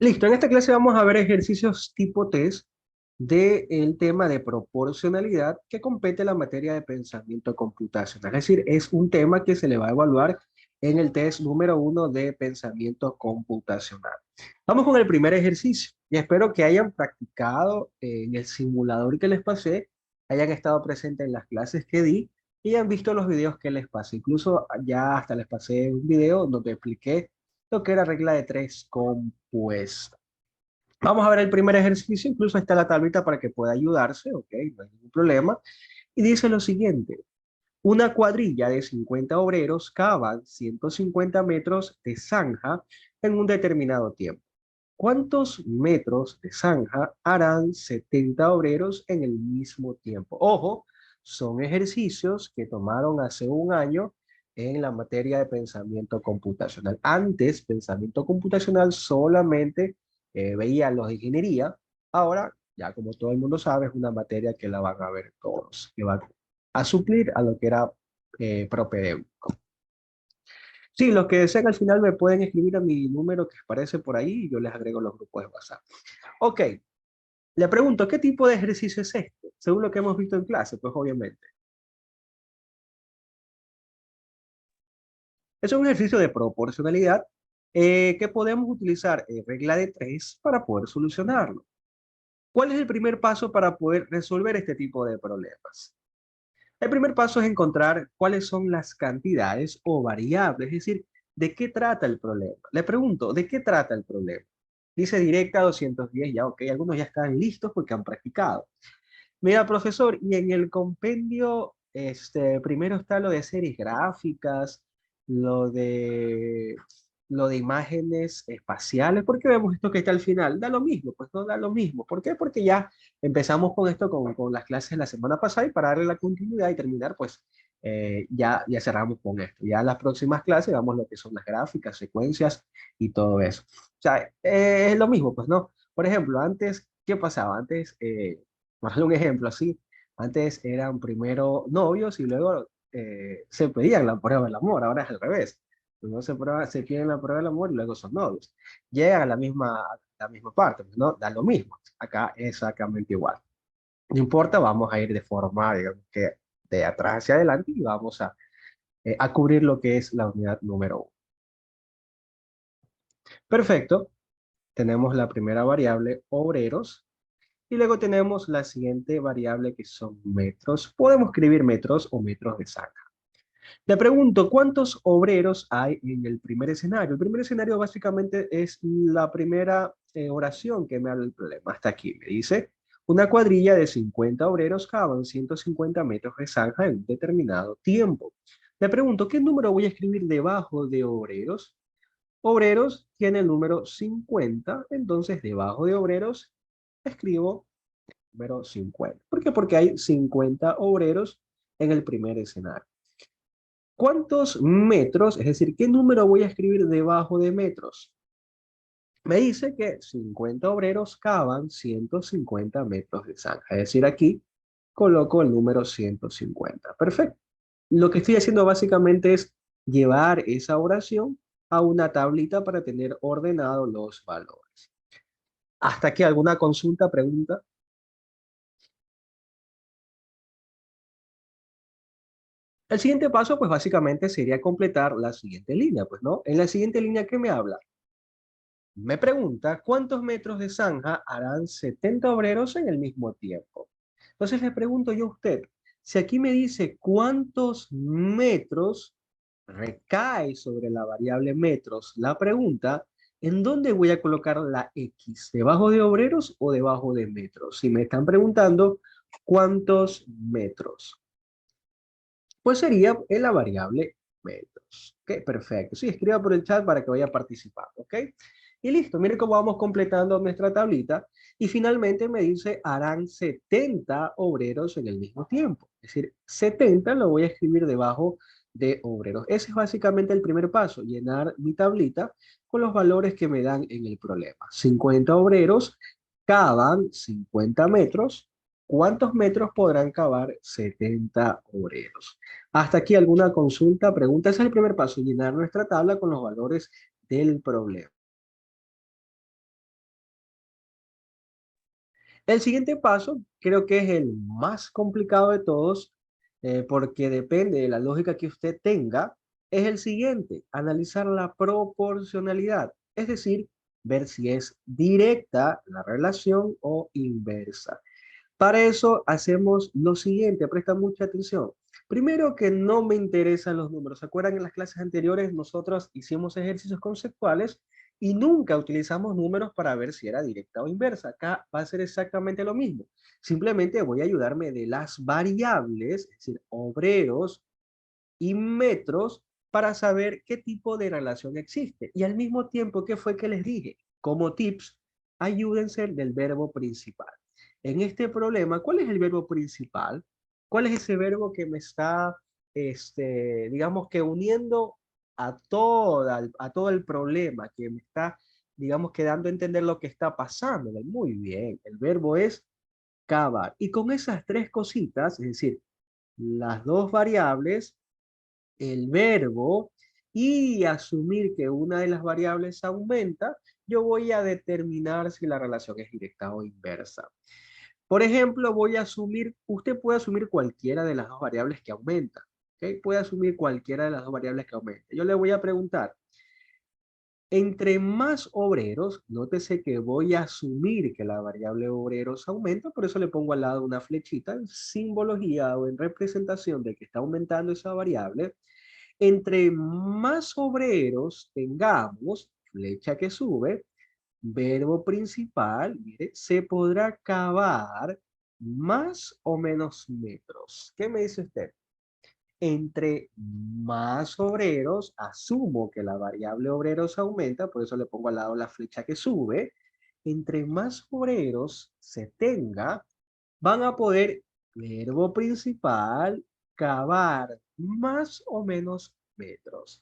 Listo, en esta clase vamos a ver ejercicios tipo test del tema de proporcionalidad que compete la materia de pensamiento computacional. Es decir, es un tema que se le va a evaluar en el test número 1 de pensamiento computacional. Vamos con el primer ejercicio y espero que hayan practicado en el simulador que les pasé, hayan estado presentes en las clases que di y hayan visto los videos que les pasé. Incluso ya hasta les pasé un video donde expliqué lo que era regla de tres compuesta. Vamos a ver el primer ejercicio, incluso está la tablita para que pueda ayudarse, ok, no hay ningún problema. Y dice lo siguiente, una cuadrilla de 50 obreros cavan 150 metros de zanja en un determinado tiempo. ¿Cuántos metros de zanja harán 70 obreros en el mismo tiempo? Ojo, son ejercicios que tomaron hace un año en la materia de pensamiento computacional. Antes, pensamiento computacional solamente veía los de ingeniería. Ahora, ya como todo el mundo sabe, es una materia que la van a ver todos, que va a suplir a lo que era propedéutico. Sí, los que desean al final me pueden escribir a mi número que aparece por ahí y yo les agrego los grupos de WhatsApp. Ok, le pregunto, ¿qué tipo de ejercicio es este? Según lo que hemos visto en clase, pues obviamente. Es un ejercicio de proporcionalidad que podemos utilizar regla de tres para poder solucionarlo. ¿Cuál es el primer paso para poder resolver este tipo de problemas? El primer paso es encontrar cuáles son las cantidades o variables, es decir, ¿de qué trata el problema? Le pregunto, ¿de qué trata el problema? Dice directa 210, ya, ok, algunos ya están listos porque han practicado. Mira, profesor, y en el compendio, primero está lo de series gráficas, lo de, lo de imágenes espaciales, ¿por qué vemos esto que está al final? Da lo mismo, pues no da lo mismo. ¿Por qué? Porque ya empezamos con esto, con las clases de la semana pasada y para darle la continuidad y terminar, pues ya cerramos con esto. Ya en las próximas clases vamos lo que son las gráficas, secuencias y todo eso. O sea, es lo mismo, pues no. Por ejemplo, antes, ¿qué pasaba? Antes, por darle un ejemplo así, antes eran primero novios y luego se pedían la prueba del amor, ahora es al revés. Primero se piden la prueba del amor y luego son novios. Llegan a la misma parte, pues, ¿no? Da lo mismo. Acá es exactamente igual. No importa, vamos a ir de forma, digamos que de atrás hacia adelante y vamos a cubrir lo que es la unidad número 1. Perfecto. Tenemos la primera variable, obreros. Y luego tenemos la siguiente variable que son metros. Podemos escribir metros o metros de zanja. Le pregunto, ¿cuántos obreros hay en el primer escenario? El primer escenario básicamente es la primera oración que me habla del problema. Hasta aquí me dice, una cuadrilla de 50 obreros cavan 150 metros de zanja en un determinado tiempo. Le pregunto, ¿qué número voy a escribir debajo de obreros? Obreros tiene el número 50, entonces debajo de obreros escribo número 50. ¿Por qué? Porque hay 50 obreros en el primer escenario. ¿Cuántos metros? Es decir, ¿qué número voy a escribir debajo de metros? Me dice que 50 obreros cavan 150 metros de zanja. Es decir, aquí coloco el número 150. Perfecto. Lo que estoy haciendo básicamente es llevar esa oración a una tablita para tener ordenados los valores. ¿Hasta aquí alguna consulta, pregunta? El siguiente paso, pues básicamente sería completar la siguiente línea, pues, ¿no? En la siguiente línea que me habla, me pregunta cuántos metros de zanja harán 70 obreros en el mismo tiempo. Entonces le pregunto yo a usted, si aquí me dice cuántos metros recae sobre la variable metros, la pregunta, ¿en dónde voy a colocar la X? ¿Debajo de obreros o debajo de metros? Si me están preguntando cuántos metros. Pues sería en la variable metros. Ok, perfecto. Sí, escriba por el chat para que vaya participando. Ok. Y listo, mire cómo vamos completando nuestra tablita. Y finalmente me dice, harán 70 obreros en el mismo tiempo. Es decir, 70 lo voy a escribir debajo de obreros. Ese es básicamente el primer paso, llenar mi tablita con los valores que me dan en el problema. 50 obreros cavan 50 metros. ¿Cuántos metros podrán cavar 70 obreros? Hasta aquí alguna consulta, pregunta. Ese es el primer paso, llenar nuestra tabla con los valores del problema. El siguiente paso creo que es el más complicado de todos, porque depende de la lógica que usted tenga, es el siguiente, analizar la proporcionalidad, es decir, ver si es directa la relación o inversa. Para eso hacemos lo siguiente, presta mucha atención. Primero que no me interesan los números. ¿Se acuerdan en las clases anteriores nosotros hicimos ejercicios conceptuales y nunca utilizamos números para ver si era directa o inversa? Acá va a ser exactamente lo mismo. Simplemente voy a ayudarme de las variables, es decir, obreros y metros, para saber qué tipo de relación existe. Y al mismo tiempo, ¿qué fue que les dije? Como tips, ayúdense del verbo principal. En este problema, ¿cuál es el verbo principal? ¿Cuál es ese verbo que me está, digamos que uniendo a todo el problema, que me está, digamos que dando a entender lo que está pasando? Muy bien, el verbo es cavar. Y con esas tres cositas, es decir, las dos variables, el verbo y asumir que una de las variables aumenta, yo voy a determinar si la relación es directa o inversa. Por ejemplo, voy a asumir, usted puede asumir cualquiera de las dos variables que aumenta. ¿Ok? Puede asumir cualquiera de las dos variables que aumenta. Yo le voy a preguntar, entre más obreros, nótese que voy a asumir que la variable obreros aumenta, por eso le pongo al lado una flechita en simbología o en representación de que está aumentando esa variable. Entre más obreros tengamos, flecha que sube, verbo principal, mire, se podrá cavar más o menos metros. ¿Qué me dice usted? Entre más obreros, asumo que la variable obreros aumenta, por eso le pongo al lado la flecha que sube. Entre más obreros se tenga, van a poder, verbo principal, cavar más o menos metros.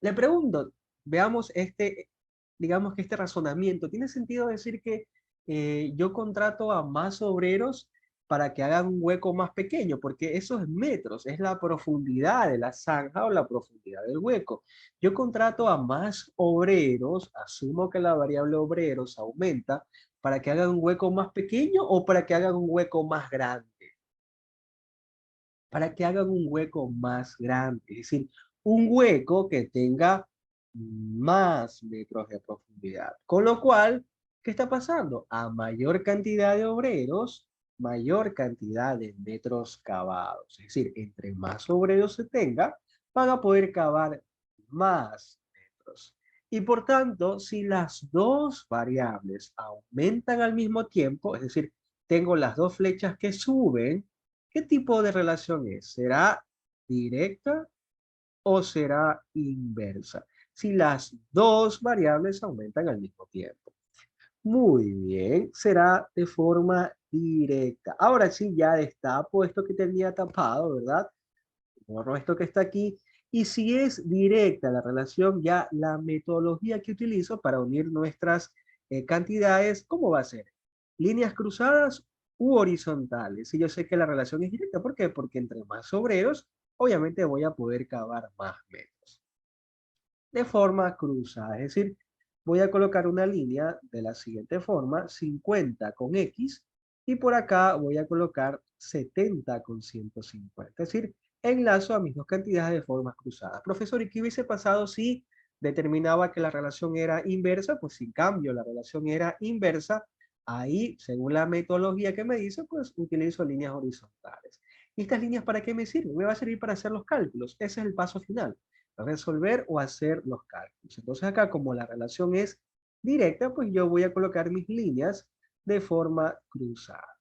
Le pregunto, veamos este, digamos que este razonamiento. ¿Tiene sentido decir que yo contrato a más obreros para que hagan un hueco más pequeño? Porque esos metros es la profundidad de la zanja o la profundidad del hueco. Yo contrato a más obreros, asumo que la variable obreros aumenta para que hagan un hueco más pequeño o para que hagan un hueco más grande. Para que hagan un hueco más grande, es decir, un hueco que tenga más metros de profundidad. Con lo cual, ¿qué está pasando? A mayor cantidad de obreros, mayor cantidad de metros cavados. Es decir, entre más obreros se tenga, van a poder cavar más metros. Y por tanto, si las dos variables aumentan al mismo tiempo, es decir, tengo las dos flechas que suben, ¿qué tipo de relación es? ¿Será directa o será inversa? Si las dos variables aumentan al mismo tiempo. Muy bien, será de forma directa. Ahora sí, ya destapo esto que tenía tapado, ¿verdad? Borro esto que está aquí. Y si es directa la relación, ya la metodología que utilizo para unir nuestras cantidades, ¿cómo va a ser? ¿Líneas cruzadas u horizontales? Si yo sé que la relación es directa, ¿por qué? Porque entre más obreros, obviamente voy a poder cavar más metros. De forma cruzada, es decir, voy a colocar una línea de la siguiente forma, 50 con X, y por acá voy a colocar 70 con 150. Es decir, enlazo a mis dos cantidades de formas cruzadas. Profesor, ¿y qué hubiese pasado si determinaba que la relación era inversa? Pues si cambio la relación era inversa, ahí, según la metodología que me dice, pues utilizo líneas horizontales. ¿Y estas líneas para qué me sirven? Me va a servir para hacer los cálculos. Ese es el paso final, resolver o hacer los cálculos. Entonces acá, como la relación es directa, pues yo voy a colocar mis líneas de forma cruzada.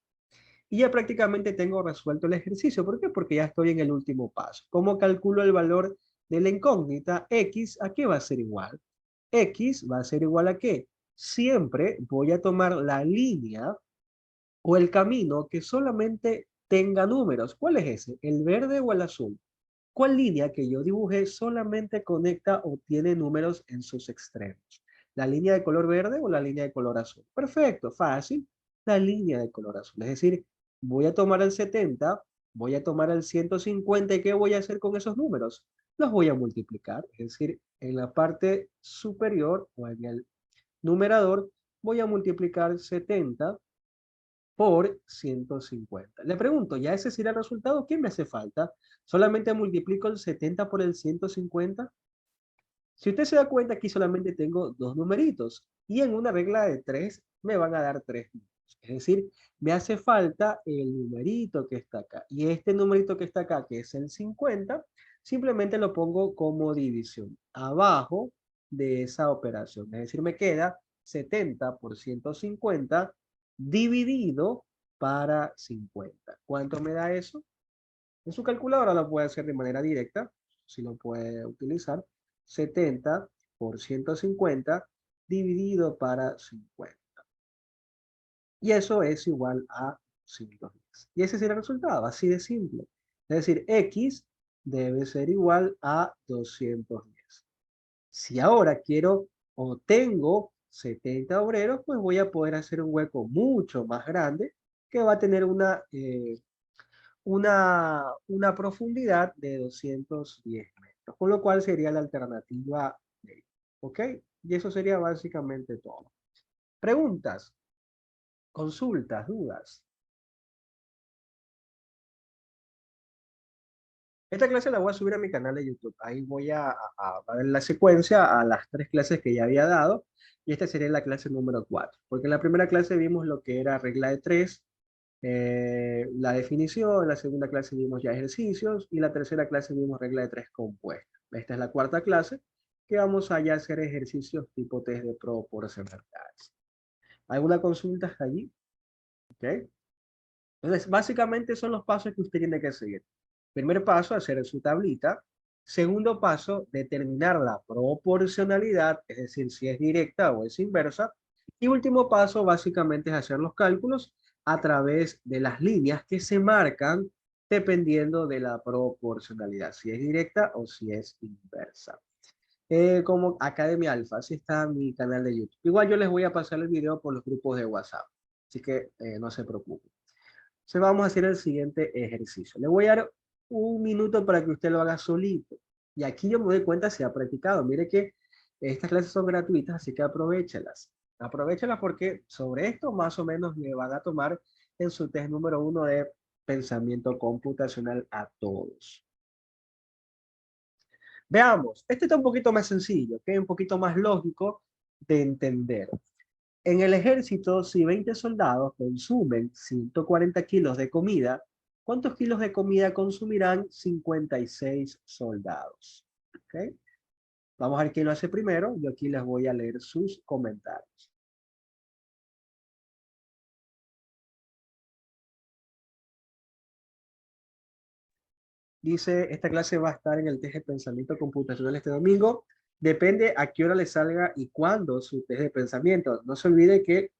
Y ya prácticamente tengo resuelto el ejercicio. ¿Por qué? Porque ya estoy en el último paso. ¿Cómo calculo el valor de la incógnita? X, ¿a qué va a ser igual? X va a ser igual a qué? Siempre voy a tomar la línea o el camino que solamente tenga números. ¿Cuál es ese? ¿El verde o el azul? ¿Cuál línea que yo dibujé solamente conecta o tiene números en sus extremos? ¿La línea de color verde o la línea de color azul? Perfecto, fácil. La línea de color azul. Es decir, voy a tomar el 70, voy a tomar el 150 y ¿qué voy a hacer con esos números? Los voy a multiplicar. Es decir, en la parte superior o en el numerador voy a multiplicar 70 por 150. Le pregunto, ¿ya ese será el resultado? ¿Qué me hace falta? ¿Solamente multiplico el 70 por el 150? Si usted se da cuenta, aquí solamente tengo dos numeritos y en una regla de tres me van a dar tres números. Es decir, me hace falta el numerito que está acá. Y este numerito que está acá, que es el 50, simplemente lo pongo como división abajo de esa operación. Es decir, me queda 70 por 150 dividido para 50. ¿Cuánto me da eso? En su calculadora lo puede hacer de manera directa, si lo puede utilizar. 70 por 150 dividido para 50. Y eso es igual a 110. Y ese será el resultado, así de simple. Es decir, X debe ser igual a 210. Si ahora quiero o tengo 70 obreros, pues voy a poder hacer un hueco mucho más grande que va a tener una profundidad de 210 metros, con lo cual sería la alternativa D. ¿Ok? Y eso sería básicamente todo. Preguntas, consultas, dudas. Esta clase la voy a subir a mi canal de YouTube. Ahí voy a ver la secuencia a las tres clases que ya había dado. Y esta sería la clase número 4. Porque en la primera clase vimos lo que era regla de 3, la definición, en la segunda clase vimos ya ejercicios y la tercera clase vimos regla de 3 compuesta. Esta es la cuarta clase que vamos a ya hacer ejercicios tipo test de proporcionalidades. ¿Alguna consulta hasta allí? ¿Ok? Entonces, básicamente son los pasos que usted tiene que seguir. Primer paso, hacer su tablita. Segundo paso, determinar la proporcionalidad, es decir, si es directa o es inversa. Y último paso, básicamente, es hacer los cálculos a través de las líneas que se marcan dependiendo de la proporcionalidad, si es directa o si es inversa. Como Academia Alfa, así está mi canal de YouTube. Igual yo les voy a pasar el video por los grupos de WhatsApp, así que no se preocupen. Entonces vamos a hacer el siguiente ejercicio. Le voy a dar un minuto para que usted lo haga solito. Y aquí yo me doy cuenta si ha practicado. Mire que estas clases son gratuitas, así que aprovéchelas. Aprovéchelas porque sobre esto más o menos le van a tomar en su test número 1 de pensamiento computacional a todos. Veamos, este está un poquito más sencillo, ¿ok? Un poquito más lógico de entender. En el ejército, si 20 soldados consumen 140 kilos de comida, ¿cuántos kilos de comida consumirán 56 soldados? ¿Ok? Vamos a ver quién lo hace primero. Yo aquí les voy a leer sus comentarios. Dice, esta clase va a estar en el test de pensamiento computacional este domingo. Depende a qué hora le salga y cuándo su test de pensamiento. No se olvide que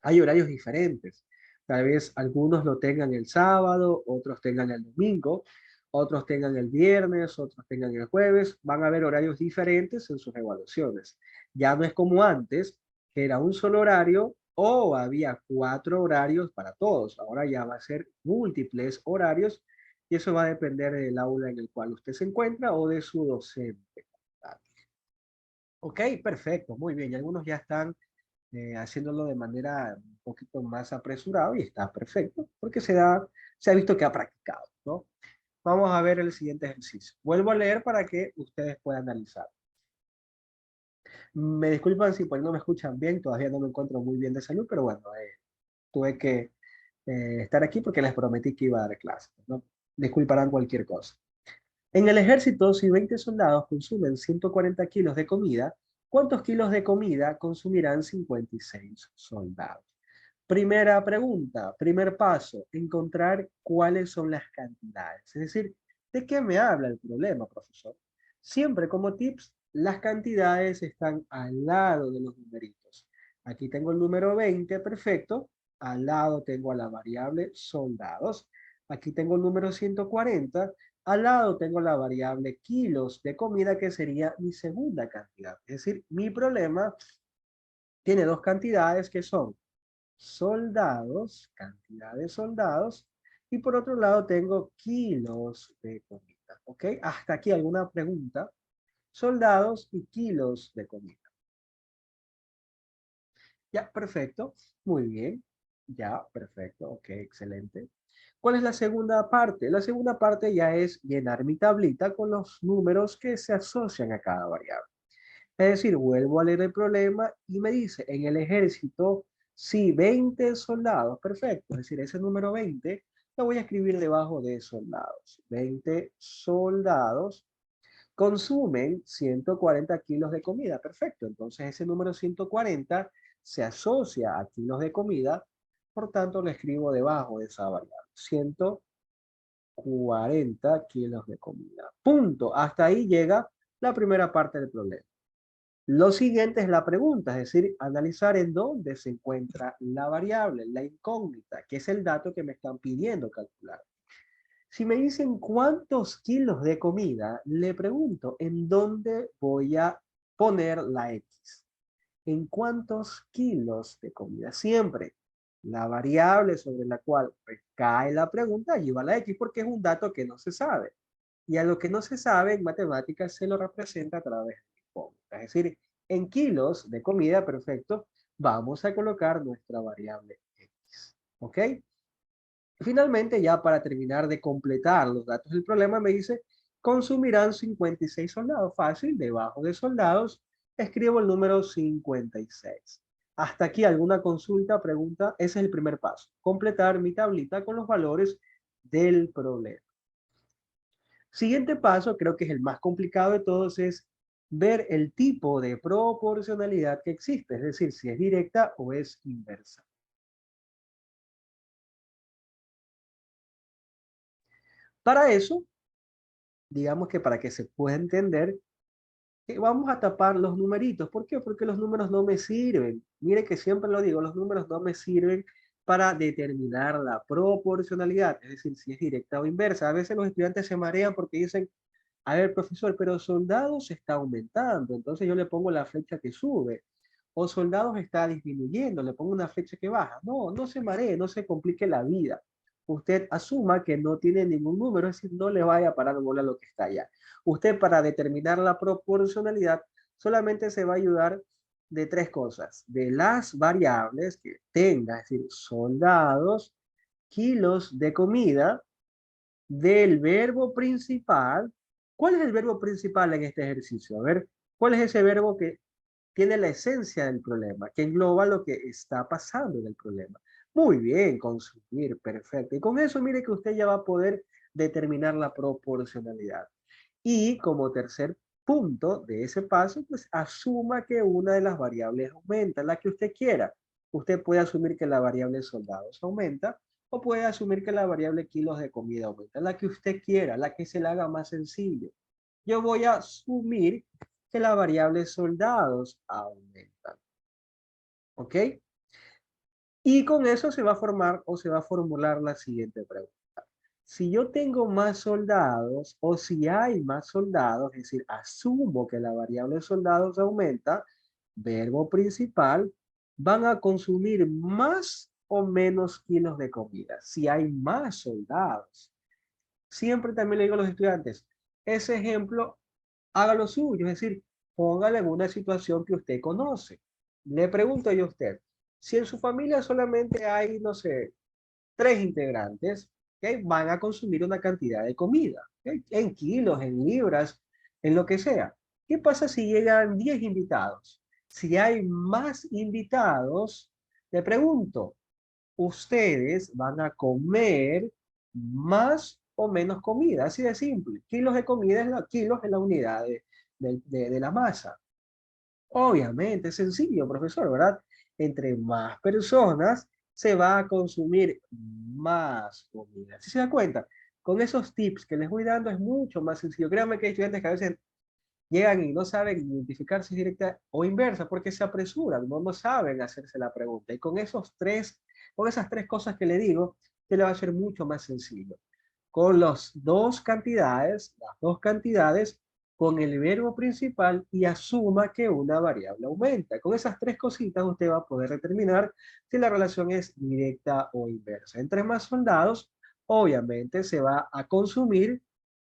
hay horarios diferentes. Tal vez algunos lo tengan el sábado, otros tengan el domingo, otros tengan el viernes, otros tengan el jueves. Van a haber horarios diferentes en sus evaluaciones. Ya no es como antes, que era un solo horario o había 4 horarios para todos. Ahora ya va a ser múltiples horarios y eso va a depender del aula en el cual usted se encuentra o de su docente. Ok, perfecto, muy bien. Y algunos ya están haciéndolo de manera un poquito más apresurado y está perfecto porque se ha visto que ha practicado, ¿no? Vamos a ver el siguiente ejercicio. Vuelvo a leer para que ustedes puedan analizar. Me disculpan si por ahí no me escuchan bien, todavía no me encuentro muy bien de salud, pero bueno, tuve que estar aquí porque les prometí que iba a dar clases, ¿no? Disculparán cualquier cosa. En el ejército, si 20 soldados consumen 140 kilos de comida, ¿cuántos kilos de comida consumirán 56 soldados? Primera pregunta, primer paso, encontrar cuáles son las cantidades. Es decir, ¿de qué me habla el problema, profesor? Siempre como tips, las cantidades están al lado de los numeritos. Aquí tengo el número 20, perfecto. Al lado tengo a la variable soldados. Aquí tengo el número 140. Al lado tengo la variable kilos de comida, que sería mi segunda cantidad. Es decir, mi problema tiene dos cantidades que son soldados, cantidad de soldados, y por otro lado tengo kilos de comida. ¿Ok? Hasta aquí alguna pregunta. Soldados y kilos de comida. Ya, perfecto. Muy bien. Ya, perfecto, ok, excelente. ¿Cuál es la segunda parte? La segunda parte ya es llenar mi tablita con los números que se asocian a cada variable. Es decir, vuelvo a leer el problema y me dice, en el ejército, sí, 20 soldados, perfecto. Es decir, ese número 20 lo voy a escribir debajo de soldados. 20 soldados consumen 140 kilos de comida, perfecto. Entonces ese número 140 se asocia a kilos de comida, por tanto lo escribo debajo de esa variable. 140 kilos de comida. Punto. Hasta ahí llega la primera parte del problema. Lo siguiente es la pregunta, es decir, analizar en dónde se encuentra la variable, la incógnita, que es el dato que me están pidiendo calcular. Si me dicen cuántos kilos de comida, le pregunto en dónde voy a poner la X. ¿En cuántos kilos de comida? Siempre la variable sobre la cual cae la pregunta lleva la X porque es un dato que no se sabe. Y a lo que no se sabe en matemáticas se lo representa a través de incógnita. Es decir, en kilos de comida, perfecto, vamos a colocar nuestra variable X. ¿Ok? Finalmente, ya para terminar de completar los datos del problema, me dice, consumirán 56 soldados. Fácil, debajo de soldados, escribo el número 56. Hasta aquí, ¿alguna consulta, pregunta? Ese es el primer paso. Completar mi tablita con los valores del problema. Siguiente paso, creo que es el más complicado de todos, es ver el tipo de proporcionalidad que existe, es decir, si es directa o es inversa. Para eso, digamos que para que se pueda entender, vamos a tapar los numeritos. ¿Por qué? Porque los números no me sirven. Mire que siempre lo digo, los números no me sirven para determinar la proporcionalidad, es decir, si es directa o inversa. A veces los estudiantes se marean porque dicen, a ver, profesor, pero soldados está aumentando, entonces yo le pongo la flecha que sube. O soldados está disminuyendo, le pongo una flecha que baja. No, no se maree, no se complique la vida. Usted asuma que no tiene ningún número, es decir, no le vaya a parar bola a lo que está allá. Usted para determinar la proporcionalidad solamente se va a ayudar de tres cosas. De las variables que tenga, es decir, soldados, kilos de comida, del verbo principal. ¿Cuál es el verbo principal en este ejercicio? A ver, ¿cuál es ese verbo que tiene la esencia del problema, que engloba lo que está pasando en el problema? Muy bien, consumir, perfecto. Y con eso, mire que usted ya va a poder determinar la proporcionalidad. Y como tercer punto de ese paso, pues asuma que una de las variables aumenta, la que usted quiera. Usted puede asumir que la variable soldados aumenta o puede asumir que la variable kilos de comida aumenta, la que usted quiera, la que se le haga más sencillo. Yo voy a asumir que la variable soldados aumenta. ¿Ok? Y con eso se va a formar o se va a formular la siguiente pregunta. Si yo tengo más soldados o si hay más soldados, es decir, asumo que la variable soldados aumenta, verbo principal, van a consumir más o menos kilos de comida. Si hay más soldados. Siempre también le digo a los estudiantes, ese ejemplo, hágalo suyo, es decir, póngale en una situación que usted conoce. Le pregunto yo a usted, si en su familia solamente hay, no sé, tres integrantes, ¿ok? Van a consumir una cantidad de comida, ¿ok? En kilos, en libras, en lo que sea. ¿Qué pasa si llegan 10 invitados? Si hay más invitados, le pregunto, ¿ustedes van a comer más o menos comida? Así de simple. Kilos de comida es kilos es la unidad de la masa. Obviamente, es sencillo, profesor, ¿verdad? Entre más personas se va a consumir más comida. ¿Sí se da cuenta? Con esos tips que les voy dando es mucho más sencillo. Créanme que hay estudiantes que a veces llegan y no saben identificar si es directa o inversa porque se apresuran, no saben hacerse la pregunta. Y con esas tres cosas que le digo, se le va a hacer mucho más sencillo. Con las dos cantidades, con el verbo principal y asuma que una variable aumenta. Con esas tres cositas usted va a poder determinar si la relación es directa o inversa. Entre más soldados, obviamente se va a consumir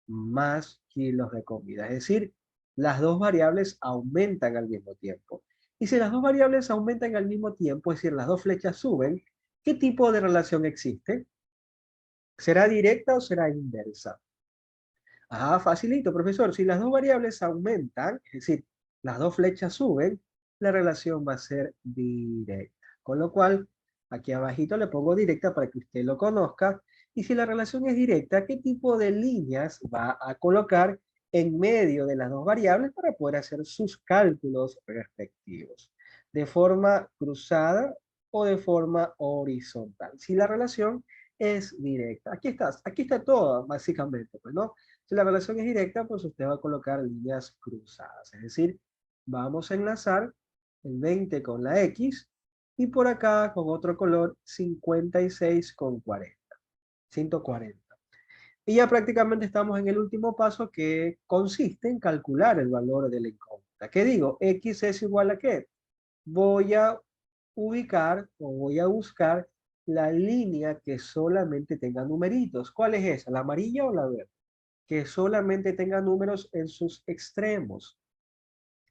más kilos de comida. Es decir, las dos variables aumentan al mismo tiempo. Y si las dos variables aumentan al mismo tiempo, es decir, las dos flechas suben, ¿Qué tipo de relación existe? ¿Será directa o será inversa? Ah, facilito, profesor. Si las dos variables aumentan, es decir, las dos flechas suben, la relación va a ser directa. Con lo cual, aquí abajito le pongo directa para que usted lo conozca. Y si la relación es directa, ¿qué tipo de líneas va a colocar en medio de las dos variables para poder hacer sus cálculos respectivos? ¿De forma cruzada o de forma horizontal? Si la relación es directa. Aquí está todo, básicamente, pues, ¿no? Si la relación es directa, pues usted va a colocar líneas cruzadas. Es decir, vamos a enlazar el 20 con la X y por acá con otro color 56 con 40. 140. Y ya prácticamente estamos en el último paso que consiste en calcular el valor de la incógnita. ¿Qué digo? X es igual a ¿qué? Voy a ubicar o voy a buscar la línea que solamente tenga numeritos. ¿Cuál es esa? ¿La amarilla o la verde? Que solamente tenga números en sus extremos.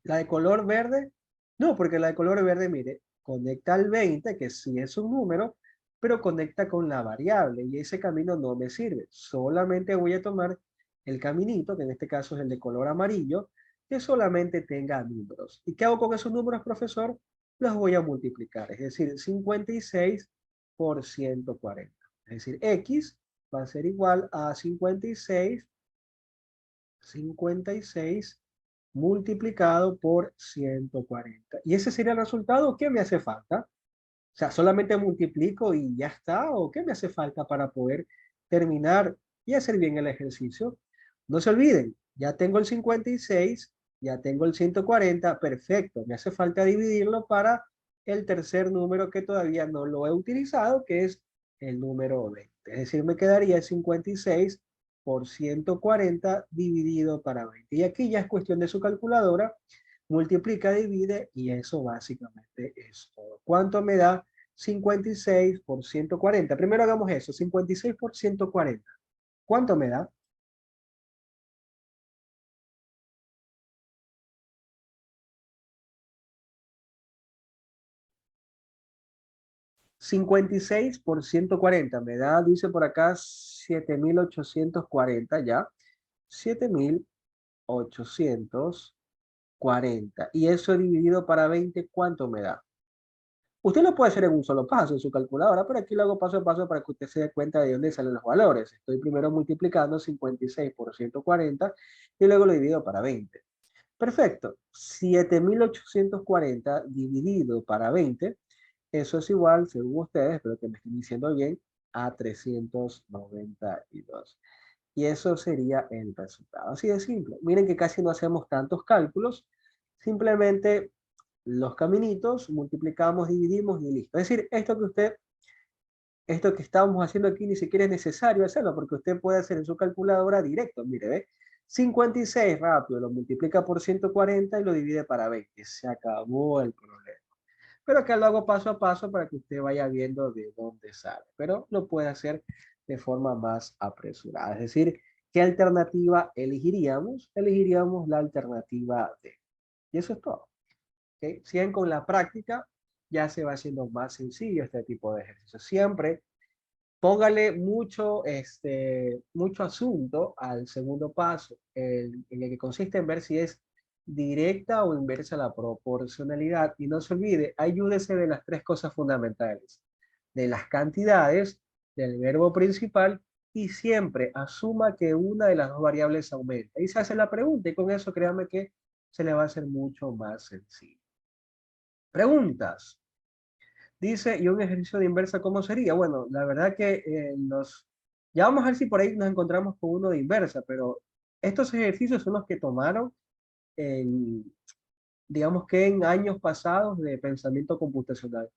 La de color verde, no, porque la de color verde, mire, conecta al 20, que sí es un número, pero conecta con la variable y ese camino no me sirve. Solamente voy a tomar el caminito, que en este caso es el de color amarillo, que solamente tenga números. ¿Y qué hago con esos números, profesor? Los voy a multiplicar, es decir, 56 por 140. Es decir, X va a ser igual a 56 multiplicado por 140. ¿Y ese sería el resultado? ¿Qué me hace falta? O sea, ¿solamente multiplico y ya está? ¿O qué me hace falta para poder terminar y hacer bien el ejercicio? No se olviden, ya tengo el 56, ya tengo el 140, perfecto. Me hace falta dividirlo para el tercer número que todavía no lo he utilizado, que es el número 20. Es decir, me quedaría el 56 por 140 dividido para 20. Y aquí ya es cuestión de su calculadora, multiplica, divide y eso básicamente es todo. ¿Cuánto me da 56 por 140? Primero hagamos eso, 56 por 140. ¿Cuánto me da? 56 por 140 me da, dice por acá, 7.840 ya. 7.840. Y eso dividido para 20, ¿cuánto me da? Usted lo puede hacer en un solo paso en su calculadora, pero aquí lo hago paso a paso para que usted se dé cuenta de dónde salen los valores. Estoy primero multiplicando 56 por 140 y luego lo divido para 20. Perfecto. 7.840 dividido para 20, eso es igual, según ustedes, espero que me estén diciendo bien, a 392. Y eso sería el resultado. Así de simple. Miren que casi no hacemos tantos cálculos, simplemente los caminitos, multiplicamos, dividimos y listo. Es decir, esto que estamos haciendo aquí ni siquiera es necesario hacerlo porque usted puede hacer en su calculadora directo. Mire, ve, 56 rápido, lo multiplica por 140 y lo divide para 20. Se acabó el problema. Pero acá lo hago paso a paso para que usted vaya viendo de dónde sale. Pero lo puede hacer de forma más apresurada. Es decir, ¿qué alternativa elegiríamos? Elegiríamos la alternativa D. Y eso es todo. ¿Okay? Sigan con la práctica, ya se va haciendo más sencillo este tipo de ejercicios. Siempre póngale mucho asunto al segundo paso, en el que consiste en ver si es directa o inversa la proporcionalidad. Y no se olvide, ayúdese de las tres cosas fundamentales, de las cantidades, del verbo principal, y siempre asuma que una de las dos variables aumenta. Y se hace la pregunta, y con eso créame que se le va a hacer mucho más sencillo. Preguntas. Dice, ¿y un ejercicio de inversa cómo sería? Bueno, la verdad que ya vamos a ver si por ahí nos encontramos con uno de inversa, pero estos ejercicios son los que tomaron en, digamos que en años pasados de pensamiento computacional.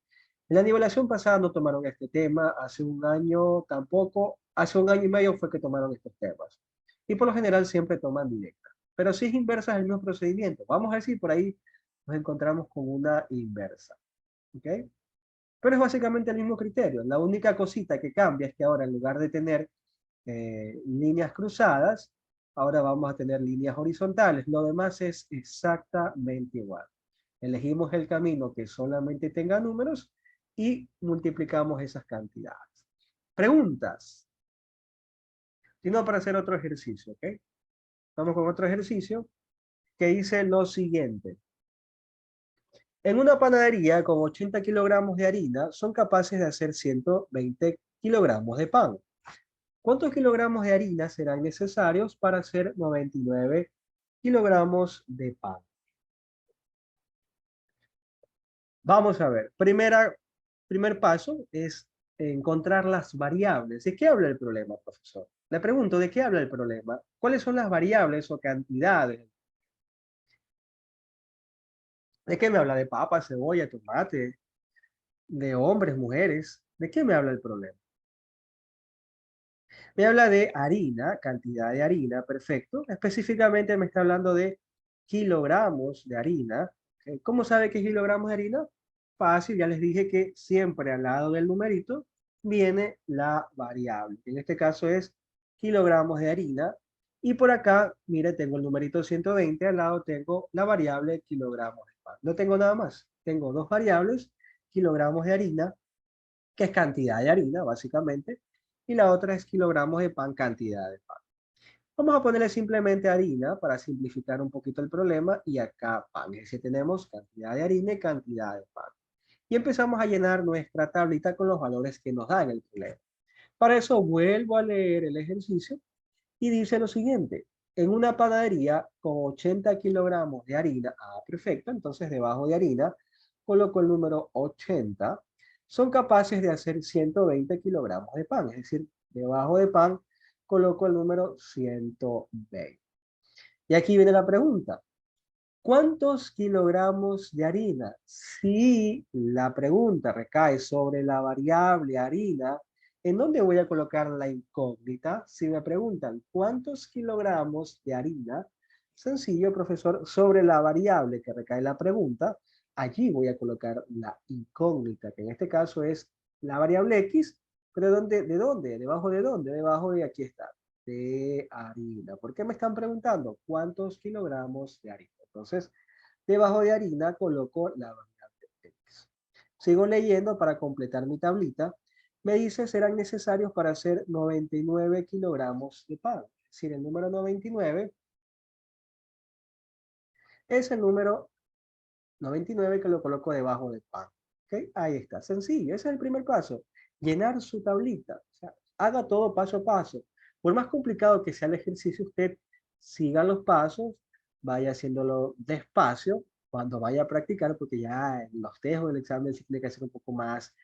En la nivelación pasada no tomaron este tema, hace un año tampoco, hace un año y medio fue que tomaron estos temas. Y por lo general siempre toman directa. Pero si es inversa es el mismo procedimiento. Vamos a ver si por ahí nos encontramos con una inversa. ¿Ok? Pero es básicamente el mismo criterio. La única cosita que cambia es que ahora en lugar de tener líneas cruzadas, ahora vamos a tener líneas horizontales. Lo demás es exactamente igual. Elegimos el camino que solamente tenga números y multiplicamos esas cantidades. Preguntas. Sino para hacer otro ejercicio, ¿ok? Vamos con otro ejercicio que dice lo siguiente. En una panadería con 80 kilogramos de harina son capaces de hacer 120 kilogramos de pan. ¿Cuántos kilogramos de harina serán necesarios para hacer 99 kilogramos de pan? Vamos a ver. Primer paso es encontrar las variables. ¿De qué habla el problema, profesor? Le pregunto, ¿de qué habla el problema? ¿Cuáles son las variables o cantidades? ¿De qué me habla? ¿De papa, cebolla, tomate? ¿De hombres, mujeres? ¿De qué me habla el problema? Me habla de harina, cantidad de harina, perfecto. Específicamente me está hablando de kilogramos de harina. ¿Cómo sabe qué es kilogramos de harina? Fácil, ya les dije que siempre al lado del numerito viene la variable. En este caso es kilogramos de harina. Y por acá, mire, tengo el numerito 120, al lado tengo la variable kilogramos de pan. No tengo nada más. Tengo dos variables, kilogramos de harina, que es cantidad de harina, básicamente, y la otra es kilogramos de pan, cantidad de pan. Vamos a ponerle simplemente harina para simplificar un poquito el problema y acá pan. Es decir, tenemos cantidad de harina y cantidad de pan. Y empezamos a llenar nuestra tablita con los valores que nos dan el problema. Para eso vuelvo a leer el ejercicio y dice lo siguiente. En una panadería con 80 kilogramos de harina, perfecto, entonces debajo de harina coloco el número 80, son capaces de hacer 120 kilogramos de pan, es decir, debajo de pan coloco el número 120. Y aquí viene la pregunta. ¿Cuántos kilogramos de harina? Si la pregunta recae sobre la variable harina, ¿en dónde voy a colocar la incógnita? Si me preguntan cuántos kilogramos de harina, sencillo, profesor, sobre la variable que recae la pregunta, allí voy a colocar la incógnita, que en este caso es la variable X, pero ¿de dónde? ¿Debajo de dónde? Debajo de aquí está, de harina. ¿Por qué me están preguntando cuántos kilogramos de harina? Entonces, debajo de harina coloco la variable X. Sigo leyendo para completar mi tablita. Me dice serán necesarios para hacer 99 kilogramos de pan. Es decir, el número 99 es el número 99 que lo coloco debajo del pan. ¿Ok? Ahí está, sencillo. Ese es el primer paso. Llenar su tablita. O sea, haga todo paso a paso. Por más complicado que sea el ejercicio, usted siga los pasos, vaya haciéndolo despacio cuando vaya a practicar, porque ya en los test o el examen sí tiene que ser un poco más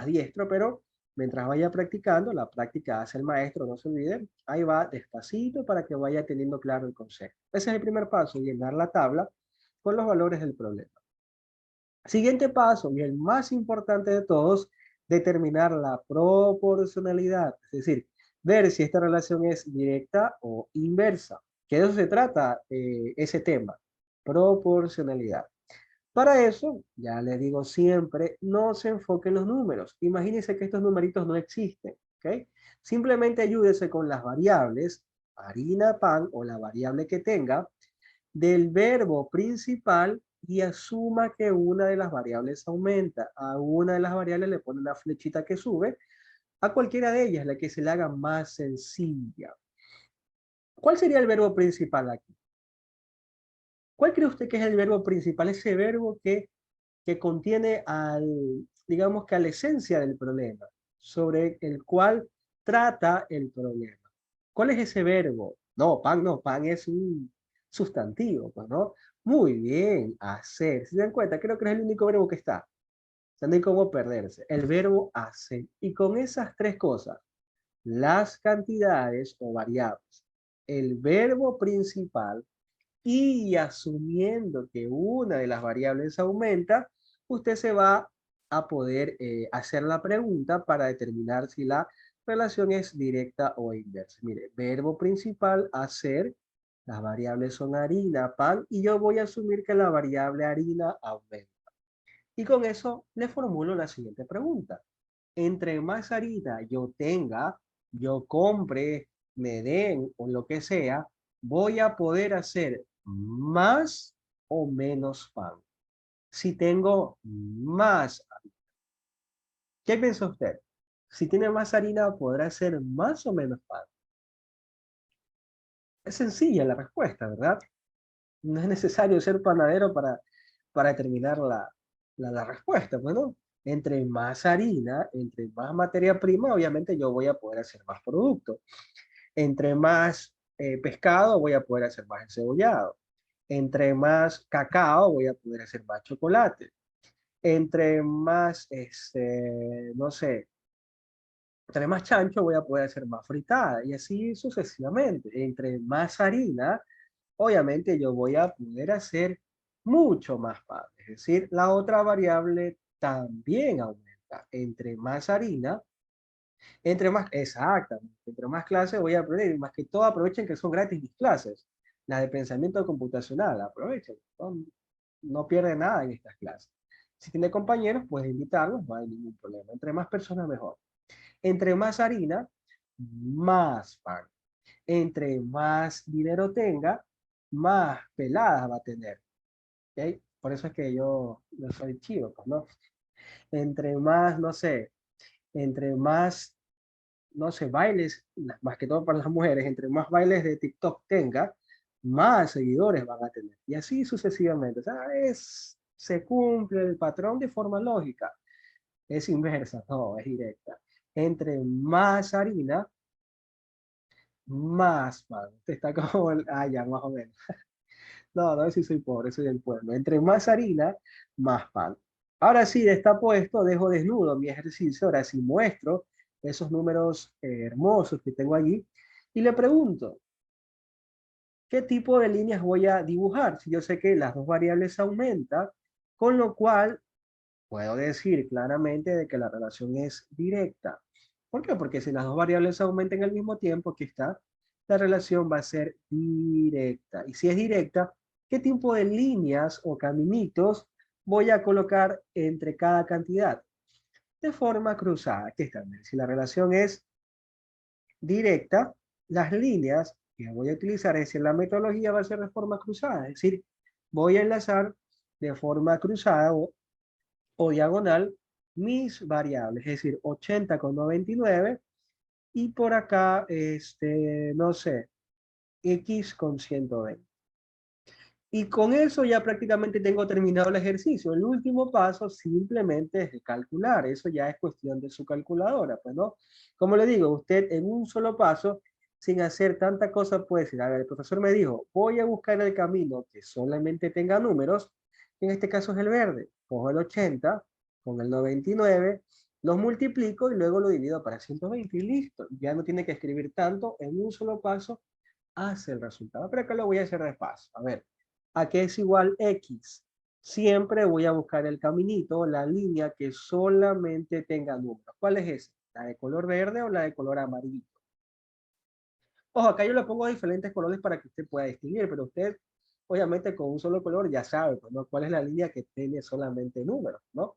diestro, pero mientras vaya practicando, la práctica hace el maestro, no se olvide, ahí va despacito para que vaya teniendo claro el concepto. Ese es el primer paso, llenar la tabla con los valores del problema. Siguiente paso, y el más importante de todos, determinar la proporcionalidad, es decir, ver si esta relación es directa o inversa. Que de eso se trata ese tema, proporcionalidad. Para eso, ya le digo siempre, no se enfoque en los números. Imagínense que estos numeritos no existen, ¿ok? Simplemente ayúdese con las variables, harina, pan o la variable que tenga, del verbo principal y asuma que una de las variables aumenta. A una de las variables le pone la flechita que sube, a cualquiera de ellas, la que se le haga más sencilla. ¿Cuál sería el verbo principal aquí? ¿Cuál cree usted que es el verbo principal? Ese verbo que contiene digamos que a la esencia del problema, sobre el cual trata el problema. ¿Cuál es ese verbo? No, pan es un sustantivo, pues, ¿no? Muy bien, hacer. Si se dan cuenta, creo que es el único verbo que está. O sea, no hay cómo perderse. El verbo hacer. Y con esas tres cosas, las cantidades o variables, el verbo principal, y asumiendo que una de las variables aumenta, usted se va a poder hacer la pregunta para determinar si la relación es directa o inversa. Mire, verbo principal, hacer, las variables son harina, pan, y yo voy a asumir que la variable harina aumenta. Y con eso le formulo la siguiente pregunta. Entre más harina yo tenga, yo compre, me den o lo que sea, voy a poder hacer más o menos pan. Si tengo más, ¿Qué piensa usted? Si tiene más harina, ¿podrá ser más o menos pan? Es sencilla la respuesta, ¿verdad? No es necesario ser panadero para determinar la respuesta, pues, ¿no? Entre más harina, entre más materia prima, obviamente yo voy a poder hacer más producto. Entre más pescado, voy a poder hacer más encebollado. Entre más cacao, voy a poder hacer más chocolate. Entre más, no sé, entre más chancho, voy a poder hacer más fritada. Y así sucesivamente. Entre más harina, obviamente yo voy a poder hacer mucho más pan. Es decir, la otra variable también aumenta. Entre más harina, entre más, exactamente, entre más clases voy a aprender. Y más que todo aprovechen que son gratis mis clases. Las de pensamiento computacional, aprovechen. No pierden nada en estas clases. Si tiene compañeros, puedes invitarlos, no hay ningún problema. Entre más personas, mejor. Entre más harina, más pan. Entre más dinero tenga, más peladas va a tener. ¿Ok? Por eso es que yo soy chivo, pues, ¿no? Entre más, no sé, entre más, no sé, bailes, más que todo para las mujeres, entre más bailes de TikTok tenga, más seguidores van a tener. Y así sucesivamente. O sea, se cumple el patrón de forma lógica. Es inversa, no, es directa. Entre más harina, más pan. Usted está como, ya, más o menos. No, no, si soy pobre, soy del pueblo. Entre más harina, más pan. Ahora sí, está puesto, dejo desnudo mi ejercicio. Ahora sí muestro esos números hermosos que tengo allí. Y le pregunto, ¿qué tipo de líneas voy a dibujar? Si yo sé que las dos variables aumentan, con lo cual puedo decir claramente de que la relación es directa. ¿Por qué? Porque si las dos variables aumentan al mismo tiempo, aquí está, la relación va a ser directa. Y si es directa, ¿qué tipo de líneas o caminitos voy a colocar entre cada cantidad? De forma cruzada. Aquí está. Si la relación es directa, las líneas que voy a utilizar, es decir, la metodología va a ser de forma cruzada. Es decir, voy a enlazar de forma cruzada o diagonal mis variables, es decir, 80 con 99 y por acá, no sé, X con 120. Y con eso ya prácticamente tengo terminado el ejercicio. El último paso simplemente es de calcular. Eso ya es cuestión de su calculadora, pues, ¿no? Como le digo, usted en un solo paso, sin hacer tanta cosa, puede decir, a ver, el profesor me dijo, voy a buscar el camino que solamente tenga números, en este caso es el verde. Cojo el 80 con el 99, los multiplico y luego lo divido para 120 y listo. Ya no tiene que escribir tanto, en un solo paso hace el resultado. Pero acá lo voy a hacer despacio. A ver. ¿A qué es igual X? Siempre voy a buscar el caminito, la línea que solamente tenga números. ¿Cuál es esa? ¿La de color verde o la de color amarillo? Ojo, acá yo le pongo diferentes colores para que usted pueda distinguir, pero usted, obviamente, con un solo color ya sabe, pues, ¿no? ¿Cuál es la línea que tiene solamente números, ¿no?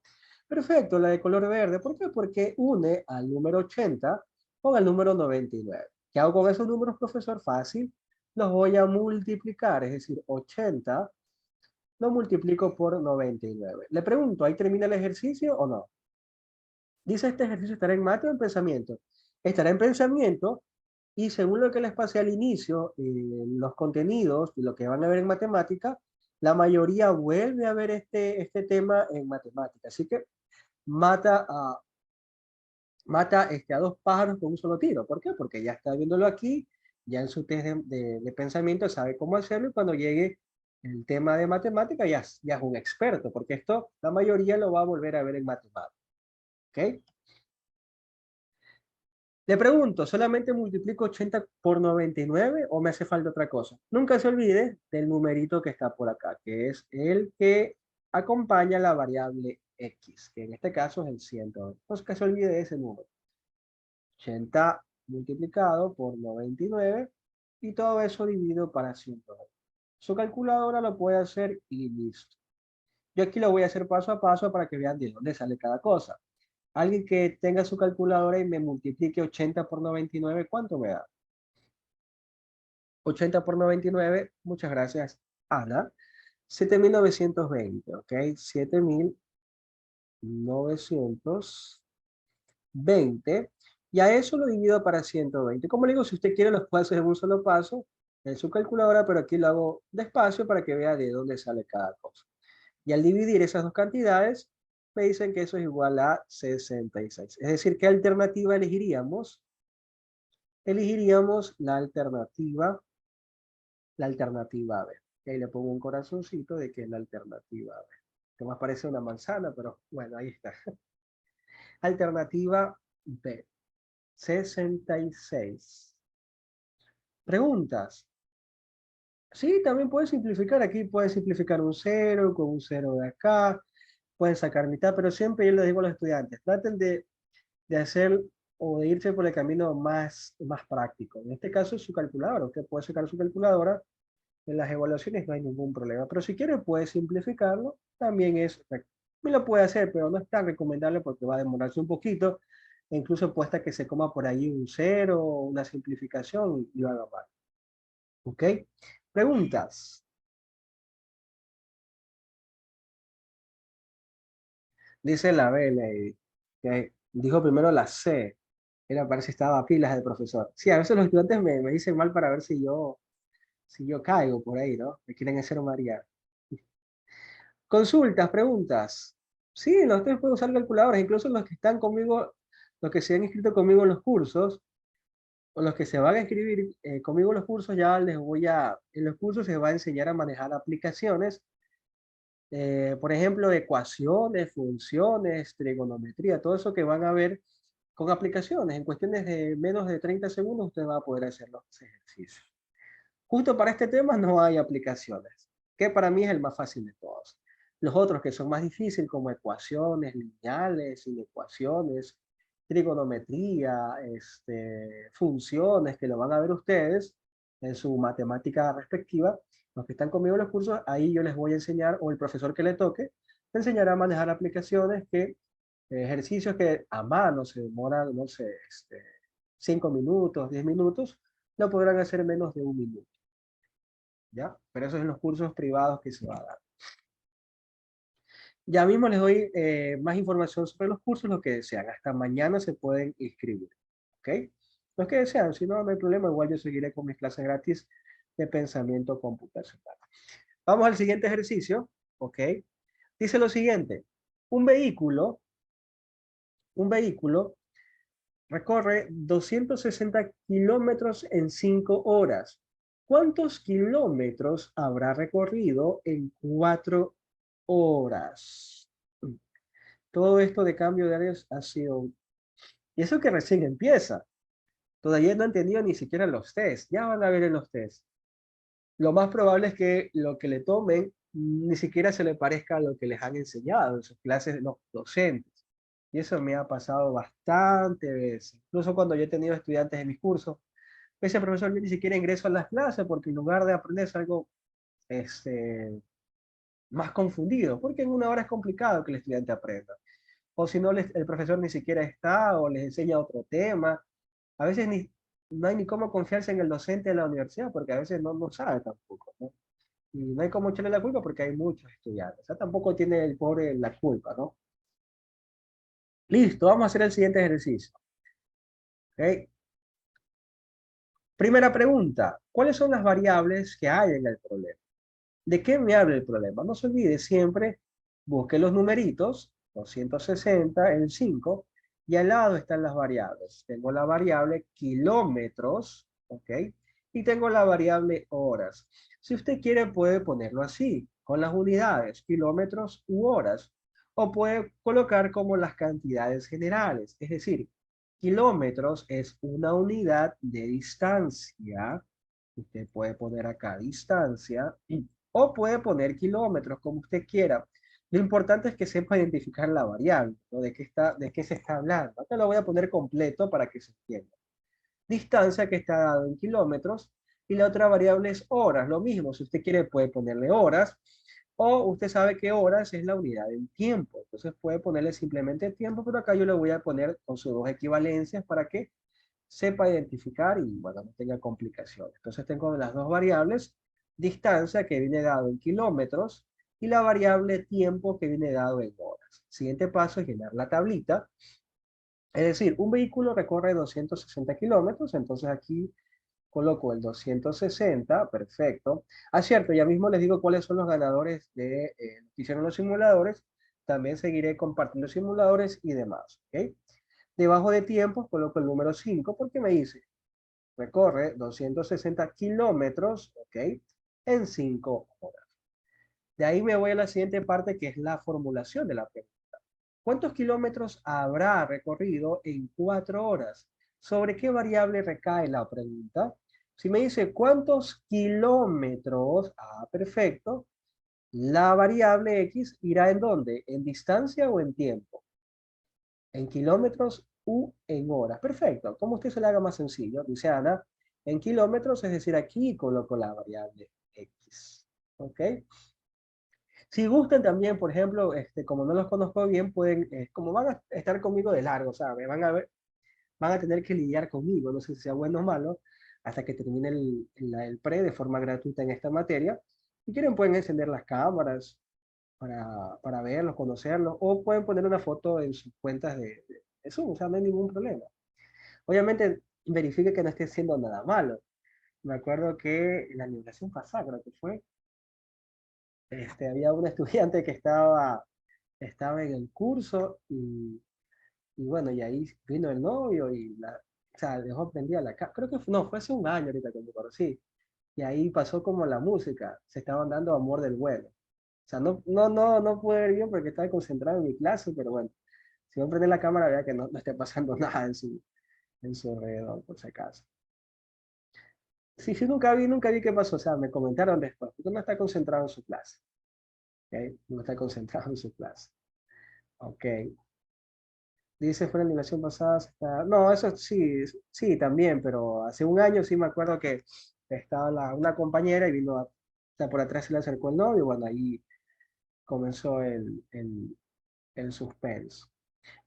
Perfecto, la de color verde. ¿Por qué? Porque une al número 80 con el número 99. ¿Qué hago con esos números, profesor? Fácil. Los voy a multiplicar, es decir, 80 lo multiplico por 99. Le pregunto, ¿ahí termina el ejercicio o no? Dice, este ejercicio estará en mate o en pensamiento. Estará en pensamiento y según lo que les pasé al inicio, los contenidos y lo que van a ver en matemática, la mayoría vuelve a ver este tema en matemática. Así que mata a dos pájaros con un solo tiro. ¿Por qué? Porque ya está viéndolo aquí, ya en su test de pensamiento sabe cómo hacerlo y cuando llegue el tema de matemática ya es un experto, porque esto la mayoría lo va a volver a ver en matemática. ¿Ok? Le pregunto, ¿solamente multiplico 80 por 99 o me hace falta otra cosa? Nunca se olvide del numerito que está por acá, que es el que acompaña la variable X, que en este caso es el 120. Entonces, que se olvide de ese número. 80 multiplicado por 99 y todo eso dividido para 120. Su calculadora lo puede hacer y listo. Yo aquí lo voy a hacer paso a paso para que vean de dónde sale cada cosa. Alguien que tenga su calculadora y me multiplique 80 por 99, ¿cuánto me da? 80 por 99, muchas gracias, Ana. 7.920, ¿ok? 7.920. 20, y a eso lo divido para 120. Como le digo, si usted quiere los puede hacer en un solo paso en su calculadora, pero aquí lo hago despacio para que vea de dónde sale cada cosa. Y al dividir esas dos cantidades, me dicen que eso es igual a 66. Es decir, ¿qué alternativa elegiríamos? Elegiríamos la alternativa B. Y ahí le pongo un corazoncito de que es la alternativa B. Que más parece una manzana, pero bueno, ahí está. Alternativa B. 66. Preguntas. Sí, también puedes simplificar. Aquí puedes simplificar un cero con un cero de acá. Pueden sacar mitad, pero siempre yo les digo a los estudiantes, traten de hacer o de irse por el camino más práctico. En este caso es su calculadora. Usted puede sacar su calculadora. En las evaluaciones no hay ningún problema. Pero si quiere puede simplificarlo. También me lo puede hacer, pero no es tan recomendable porque va a demorarse un poquito. E incluso puesta que se coma por ahí un cero, una simplificación y lo haga mal. ¿Ok? Preguntas. Dice la B, que dijo primero la C. Era para si estaba a pilas del profesor. Sí, a veces los estudiantes me dicen mal para ver si yo caigo por ahí, ¿no? Me quieren hacer marear. Consultas, preguntas. Sí, los ustedes pueden usar calculadoras, incluso los que están conmigo, los que se han inscrito conmigo en los cursos, o los que se van a inscribir conmigo en los cursos, ya en los cursos se va a enseñar a manejar aplicaciones, por ejemplo, ecuaciones, funciones, trigonometría, todo eso que van a ver con aplicaciones. En cuestiones de menos de 30 segundos usted va a poder hacer los ejercicios. Justo para este tema no hay aplicaciones, que para mí es el más fácil de todos. Los otros que son más difíciles, como ecuaciones lineales, inecuaciones, trigonometría, funciones, que lo van a ver ustedes en su matemática respectiva, los que están conmigo en los cursos, ahí yo les voy a enseñar, o el profesor que le toque, le enseñará a manejar aplicaciones ejercicios que a mano se demoran, no sé, 5 minutos, 10 minutos, lo podrán hacer en menos de un minuto. ¿Ya? Pero eso es en los cursos privados que se va a dar. Ya mismo les doy más información sobre los cursos, lo que desean. Hasta mañana se pueden inscribir. ¿Ok? Los que desean, si no, no hay problema, igual yo seguiré con mis clases gratis de pensamiento computacional. Vamos al siguiente ejercicio. ¿Ok? Dice lo siguiente. Un vehículo recorre 260 kilómetros en 5 horas. ¿Cuántos kilómetros habrá recorrido en 4 horas? Todo esto de cambio de áreas ha sido... Y eso que recién empieza. Todavía no han tenido ni siquiera los test. Ya van a ver en los test. Lo más probable es que lo que le tomen ni siquiera se le parezca a lo que les han enseñado en sus clases de los docentes. Y eso me ha pasado bastante veces. Incluso cuando yo he tenido estudiantes en mis cursos, me dice, profesor, yo ni siquiera ingreso a las clases porque en lugar de aprender algo más confundido, porque en una hora es complicado que el estudiante aprenda. O si no, el profesor ni siquiera está o les enseña otro tema. A veces no hay ni cómo confiarse en el docente de la universidad porque a veces no sabe tampoco, ¿no? Y no hay cómo echarle la culpa porque hay muchos estudiantes. O sea, tampoco tiene el pobre la culpa, ¿no? Listo, vamos a hacer el siguiente ejercicio. ¿Ok? Primera pregunta, ¿cuáles son las variables que hay en el problema? ¿De qué me habla el problema? No se olvide siempre, busque los numeritos, 260, el 5, y al lado están las variables. Tengo la variable kilómetros, ¿ok? Y tengo la variable horas. Si usted quiere, puede ponerlo así, con las unidades, kilómetros u horas. O puede colocar como las cantidades generales. Es decir, kilómetros es una unidad de distancia. Usted puede poner acá distancia o puede poner kilómetros, como usted quiera. Lo importante es que sepa identificar la variable, ¿no? De qué se está hablando. Te lo voy a poner completo para que se entienda. Distancia que está dado en kilómetros y la otra variable es horas. Lo mismo, si usted quiere puede ponerle horas o usted sabe que horas es la unidad del tiempo. Entonces puede ponerle simplemente tiempo, pero acá yo le voy a poner con sus dos equivalencias para que sepa identificar y bueno, no tenga complicaciones. Entonces tengo las dos variables, distancia que viene dado en kilómetros y la variable tiempo que viene dado en horas. Siguiente paso es llenar la tablita Es decir, un vehículo recorre 260 kilómetros, entonces aquí coloco el 260, perfecto. Ah, cierto, ya mismo les digo cuáles son los ganadores de que hicieron los simuladores. También seguiré compartiendo simuladores y demás, ¿ok? Debajo de tiempos coloco el número 5 porque me dice, recorre 260 kilómetros, ¿ok? En 5 horas. De ahí me voy a la siguiente parte que es la formulación de la pregunta. ¿Cuántos kilómetros habrá recorrido en 4 horas? ¿Sobre qué variable recae la pregunta? Si me dice cuántos kilómetros, perfecto, la variable X irá en dónde, en distancia o en tiempo, en kilómetros u en horas. Perfecto, como usted se le haga más sencillo, dice Ana, en kilómetros, es decir, aquí coloco la variable X. ¿Ok? Si gustan también, por ejemplo, como no los conozco bien, pueden, como van a estar conmigo de largo, ¿sabes? Van a ver, van a tener que lidiar conmigo, no sé si sea bueno o malo, hasta que termine el pre de forma gratuita en esta materia. Si quieren, pueden encender las cámaras para verlos, conocerlos, o pueden poner una foto en sus cuentas de Zoom, o sea, no hay ningún problema. Obviamente, verifique que no esté haciendo nada malo. Me acuerdo que en la animación pasada, creo que fue, había un estudiante que estaba en el curso y bueno, y ahí vino el novio y o sea, dejó prendida la cámara. Creo que no, fue hace un año ahorita que me conocí. Y ahí pasó como la música, se estaban dando amor del vuelo. O sea, no pude ver bien porque estaba concentrado en mi clase, pero bueno, si no prende la cámara, vea que no esté pasando nada en su alrededor, por si acaso. Sí, sí, nunca vi qué pasó. O sea, me comentaron después, porque no está concentrado en su clase. ¿Ok? No está concentrado en su clase. Ok. Dice, fue la animación pasada. No, eso sí, sí, también, pero hace un año sí me acuerdo que estaba una compañera y vino o sea, por atrás se le acercó el novio y bueno, ahí comenzó el suspenso.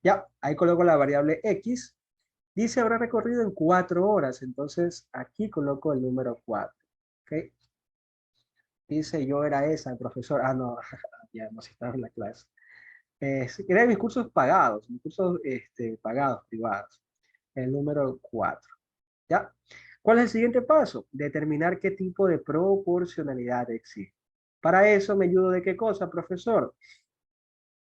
Ya, ahí coloco la variable X. Dice, habrá recorrido en 4 horas, entonces aquí coloco el número 4. ¿Ok? Dice, yo era esa, el profesor. Ah, no, ya hemos estado en la clase. Era mis cursos pagados, mis cursos pagados, privados. El número 4. ¿Ya? ¿Cuál es el siguiente paso? Determinar qué tipo de proporcionalidad existe. Para eso me ayudo de qué cosa, profesor,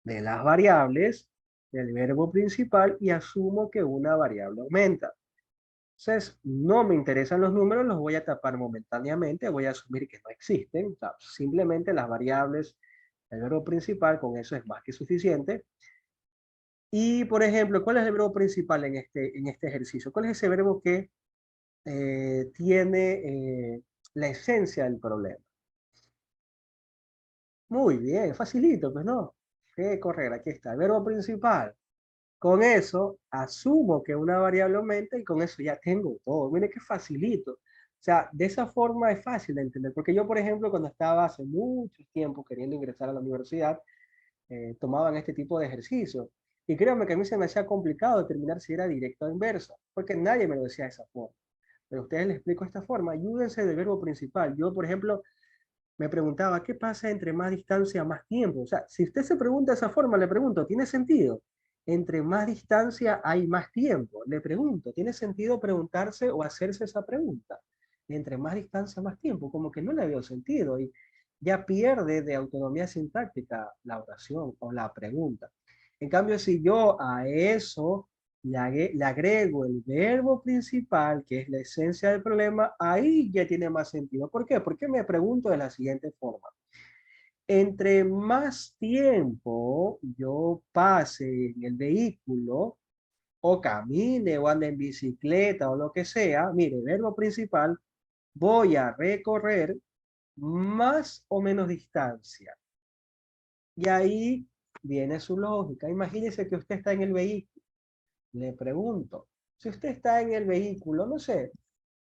de las variables del verbo principal y asumo que una variable aumenta. Entonces, no me interesan los números, los voy a tapar momentáneamente, voy a asumir que no existen, o sea, simplemente las variables del verbo principal, con eso es más que suficiente. Y, por ejemplo, ¿cuál es el verbo principal en este ejercicio? ¿Cuál es ese verbo que tiene la esencia del problema? Muy bien, facilito, pues no. ¿Qué correr? Aquí está, el verbo principal. Con eso, asumo que una variable aumenta y con eso ya tengo todo. Mire qué facilito. O sea, de esa forma es fácil de entender. Porque yo, por ejemplo, cuando estaba hace mucho tiempo queriendo ingresar a la universidad, tomaban este tipo de ejercicios. Y créanme que a mí se me hacía complicado determinar si era directo o inverso, porque nadie me lo decía de esa forma. Pero a ustedes les explico esta forma. Ayúdense del verbo principal. Yo, por ejemplo, me preguntaba, ¿qué pasa entre más distancia, más tiempo? O sea, si usted se pregunta de esa forma, le pregunto, ¿tiene sentido? Entre más distancia hay más tiempo. Le pregunto, ¿tiene sentido preguntarse o hacerse esa pregunta? Entre más distancia, más tiempo. Como que no le veo sentido y ya pierde de autonomía sintáctica la oración o la pregunta. En cambio, si yo a eso le agrego el verbo principal, que es la esencia del problema, ahí ya tiene más sentido. ¿Por qué? Porque me pregunto de la siguiente forma. Entre más tiempo yo pase en el vehículo, o camine, o ande en bicicleta, o lo que sea, mire, verbo principal, voy a recorrer más o menos distancia. Y ahí viene su lógica. Imagínese que usted está en el vehículo. Le pregunto, si usted está en el vehículo, no sé,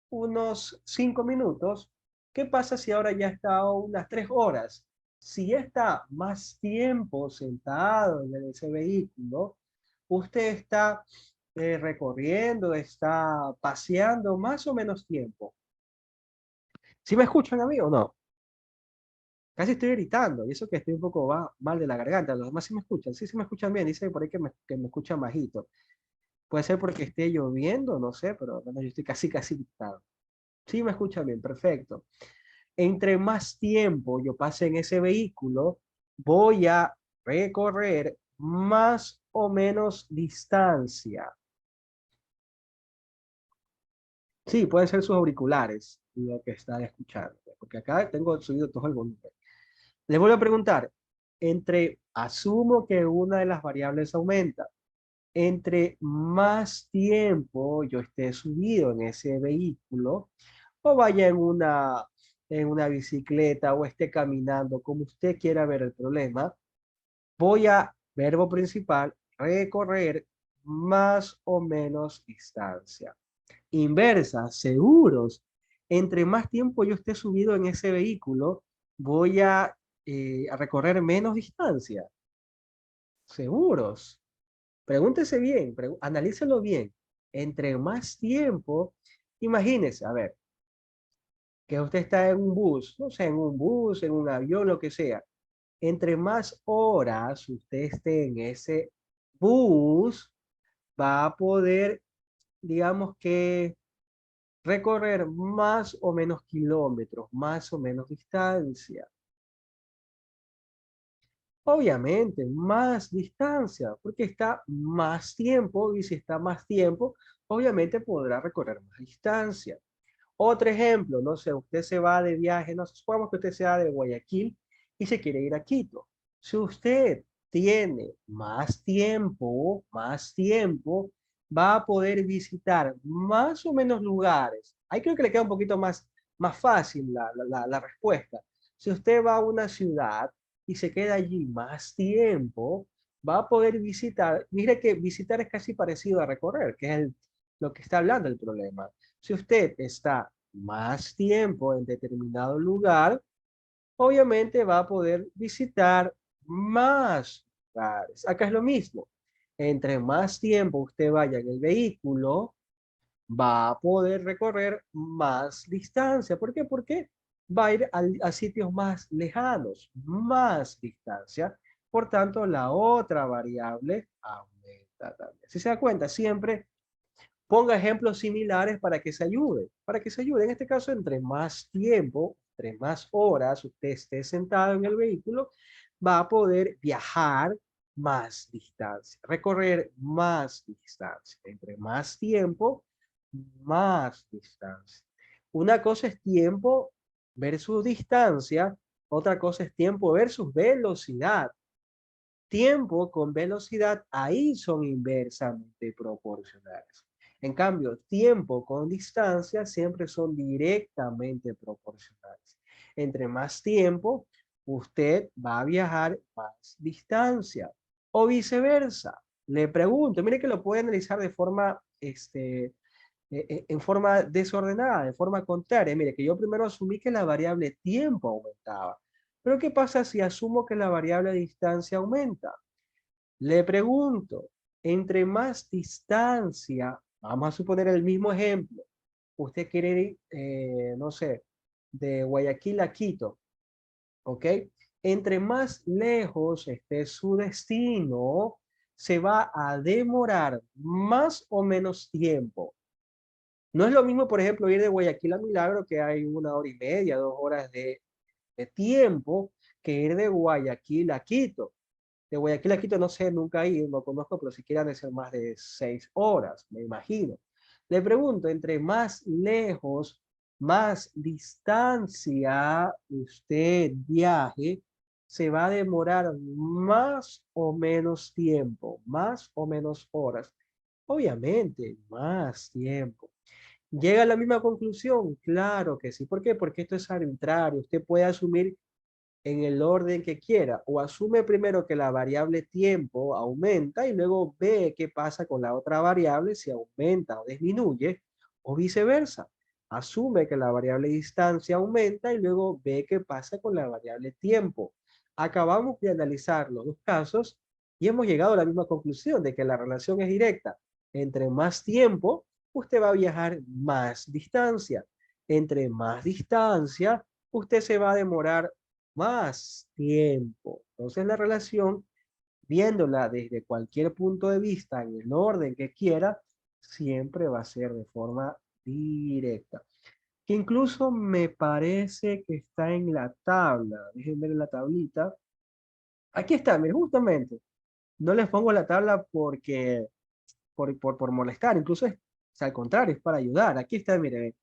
unos 5 minutos, ¿qué pasa si ahora ya está unas 3 horas? Si ya está más tiempo sentado en ese vehículo, usted está recorriendo, está paseando más o menos tiempo. ¿Sí me escuchan a mí o no? Casi estoy gritando, y eso que estoy un poco mal de la garganta. Los demás sí me escuchan, sí me escuchan bien, dice por ahí que me escuchan bajito. Puede ser porque esté lloviendo, no sé, pero bueno, yo estoy casi dictado. Sí, me escucha bien, perfecto. Entre más tiempo yo pase en ese vehículo, voy a recorrer más o menos distancia. Sí, pueden ser sus auriculares, lo que están escuchando, porque acá tengo subido todo el volumen. Les vuelvo a preguntar, asumo que una de las variables aumenta, entre más tiempo yo esté subido en ese vehículo, o vaya en una bicicleta o esté caminando, como usted quiera ver el problema, voy a, verbo principal, recorrer más o menos distancia. Inversa, seguros. Entre más tiempo yo esté subido en ese vehículo, voy a recorrer menos distancia. Seguros. Pregúntese bien, analícelo bien. Entre más tiempo, imagínese, a ver, que usted está en un bus, no sé, en un bus, en un avión, lo que sea. Entre más horas usted esté en ese bus, va a poder, digamos que, recorrer más o menos kilómetros, más o menos distancia. Obviamente, más distancia, porque está más tiempo y si está más tiempo, obviamente podrá recorrer más distancia. Otro ejemplo, no sé, usted se va de viaje, no sé, supongamos que usted se va de Guayaquil y se quiere ir a Quito. Si usted tiene más tiempo, va a poder visitar más o menos lugares. Ahí creo que le queda un poquito más fácil la respuesta. Si usted va a una ciudad y se queda allí más tiempo, va a poder visitar. Mire que visitar es casi parecido a recorrer, que es lo que está hablando el problema. Si usted está más tiempo en determinado lugar, obviamente va a poder visitar más lugares. Acá es lo mismo. Entre más tiempo usted vaya en el vehículo, va a poder recorrer más distancia. ¿Por qué? Porque va a ir a sitios más lejanos, más distancia. Por tanto, la otra variable aumenta también. Si se da cuenta, siempre ponga ejemplos similares para que se ayude. Para que se ayude, en este caso, entre más tiempo, entre más horas usted esté sentado en el vehículo, va a poder viajar más distancia, recorrer más distancia. Entre más tiempo, más distancia. Una cosa es tiempo versus distancia, otra cosa es tiempo versus velocidad. Tiempo con velocidad ahí son inversamente proporcionales. En cambio, tiempo con distancia siempre son directamente proporcionales. Entre más tiempo, usted va a viajar más distancia. O viceversa. Le pregunto, mire que lo puede analizar de forma, en forma desordenada, de forma contraria. Mire que yo primero asumí que la variable tiempo aumentaba. Pero ¿qué pasa si asumo que la variable distancia aumenta? Le pregunto, entre más distancia, vamos a suponer el mismo ejemplo, usted quiere ir, no sé, de Guayaquil a Quito, ¿ok? Entre más lejos esté su destino, se va a demorar más o menos tiempo. No es lo mismo, por ejemplo, ir de Guayaquil a Milagro, que hay 1 hora y media, 2 horas de tiempo, que ir de Guayaquil a Quito. De Guayaquil a Quito no sé, nunca he ido, no conozco, pero si quieran ser más de 6 horas, me imagino. Le pregunto, entre más lejos, más distancia usted viaje, se va a demorar más o menos tiempo, más o menos horas. Obviamente, más tiempo. ¿Llega a la misma conclusión? Claro que sí. ¿Por qué? Porque esto es arbitrario. Usted puede asumir en el orden que quiera, o asume primero que la variable tiempo aumenta y luego ve qué pasa con la otra variable, si aumenta o disminuye, o viceversa. Asume que la variable distancia aumenta y luego ve qué pasa con la variable tiempo. Acabamos de analizar los dos casos y hemos llegado a la misma conclusión de que la relación es directa. Entre más tiempo, usted va a viajar más distancia. Entre más distancia, usted se va a demorar más tiempo. Entonces la relación viéndola desde cualquier punto de vista, en el orden que quiera, siempre va a ser de forma directa. Que incluso me parece que está en la tabla. Déjenme ver en la tablita. Aquí está, mire, justamente. No les pongo la tabla porque, por molestar, incluso es, o sea, al contrario, es para ayudar. Aquí está, mire,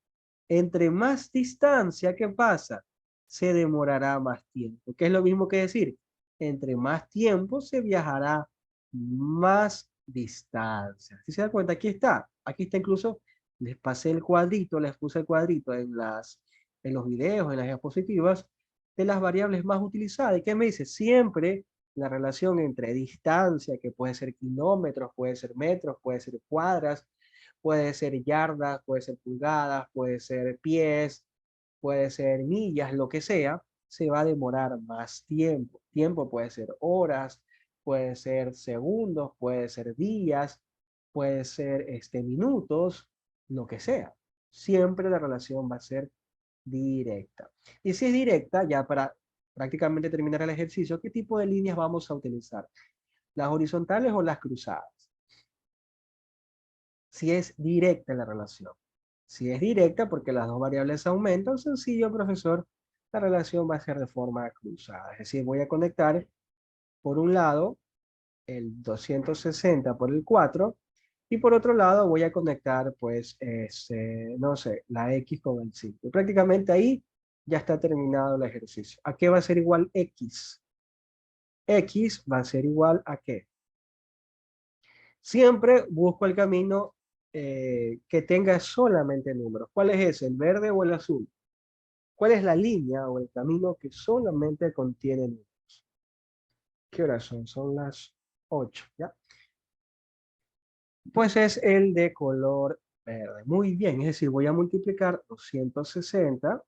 entre más distancia, ¿qué pasa? Se demorará más tiempo. ¿Qué es lo mismo que decir? Entre más tiempo se viajará más distancia. ¿Sí se da cuenta? Aquí está. Aquí está incluso, les pasé el cuadrito, les puse el cuadrito en los videos, en las diapositivas, de las variables más utilizadas. ¿Y qué me dice? Siempre la relación entre distancia, que puede ser kilómetros, puede ser metros, puede ser cuadras, puede ser yardas, puede ser pulgadas, puede ser pies, puede ser millas, lo que sea, se va a demorar más tiempo. Tiempo puede ser horas, puede ser segundos, puede ser días, puede ser minutos, lo que sea. Siempre la relación va a ser directa. Y si es directa, ya para prácticamente terminar el ejercicio, ¿qué tipo de líneas vamos a utilizar? ¿Las horizontales o las cruzadas? Si es directa la relación. Si es directa, porque las dos variables aumentan, sencillo, profesor, la relación va a ser de forma cruzada. Es decir, voy a conectar por un lado el 260 por el 4 y por otro lado voy a conectar, pues, no sé, la X con el 5. Y prácticamente ahí ya está terminado el ejercicio. ¿A qué va a ser igual X? X va a ser igual a ¿qué? Siempre busco el camino que tenga solamente números. ¿Cuál es ese? ¿El verde o el azul? ¿Cuál es la línea o el camino que solamente contiene números? ¿Qué horas son? Son las 8, ¿ya? Pues es el de color verde. Muy bien, es decir, voy a multiplicar 260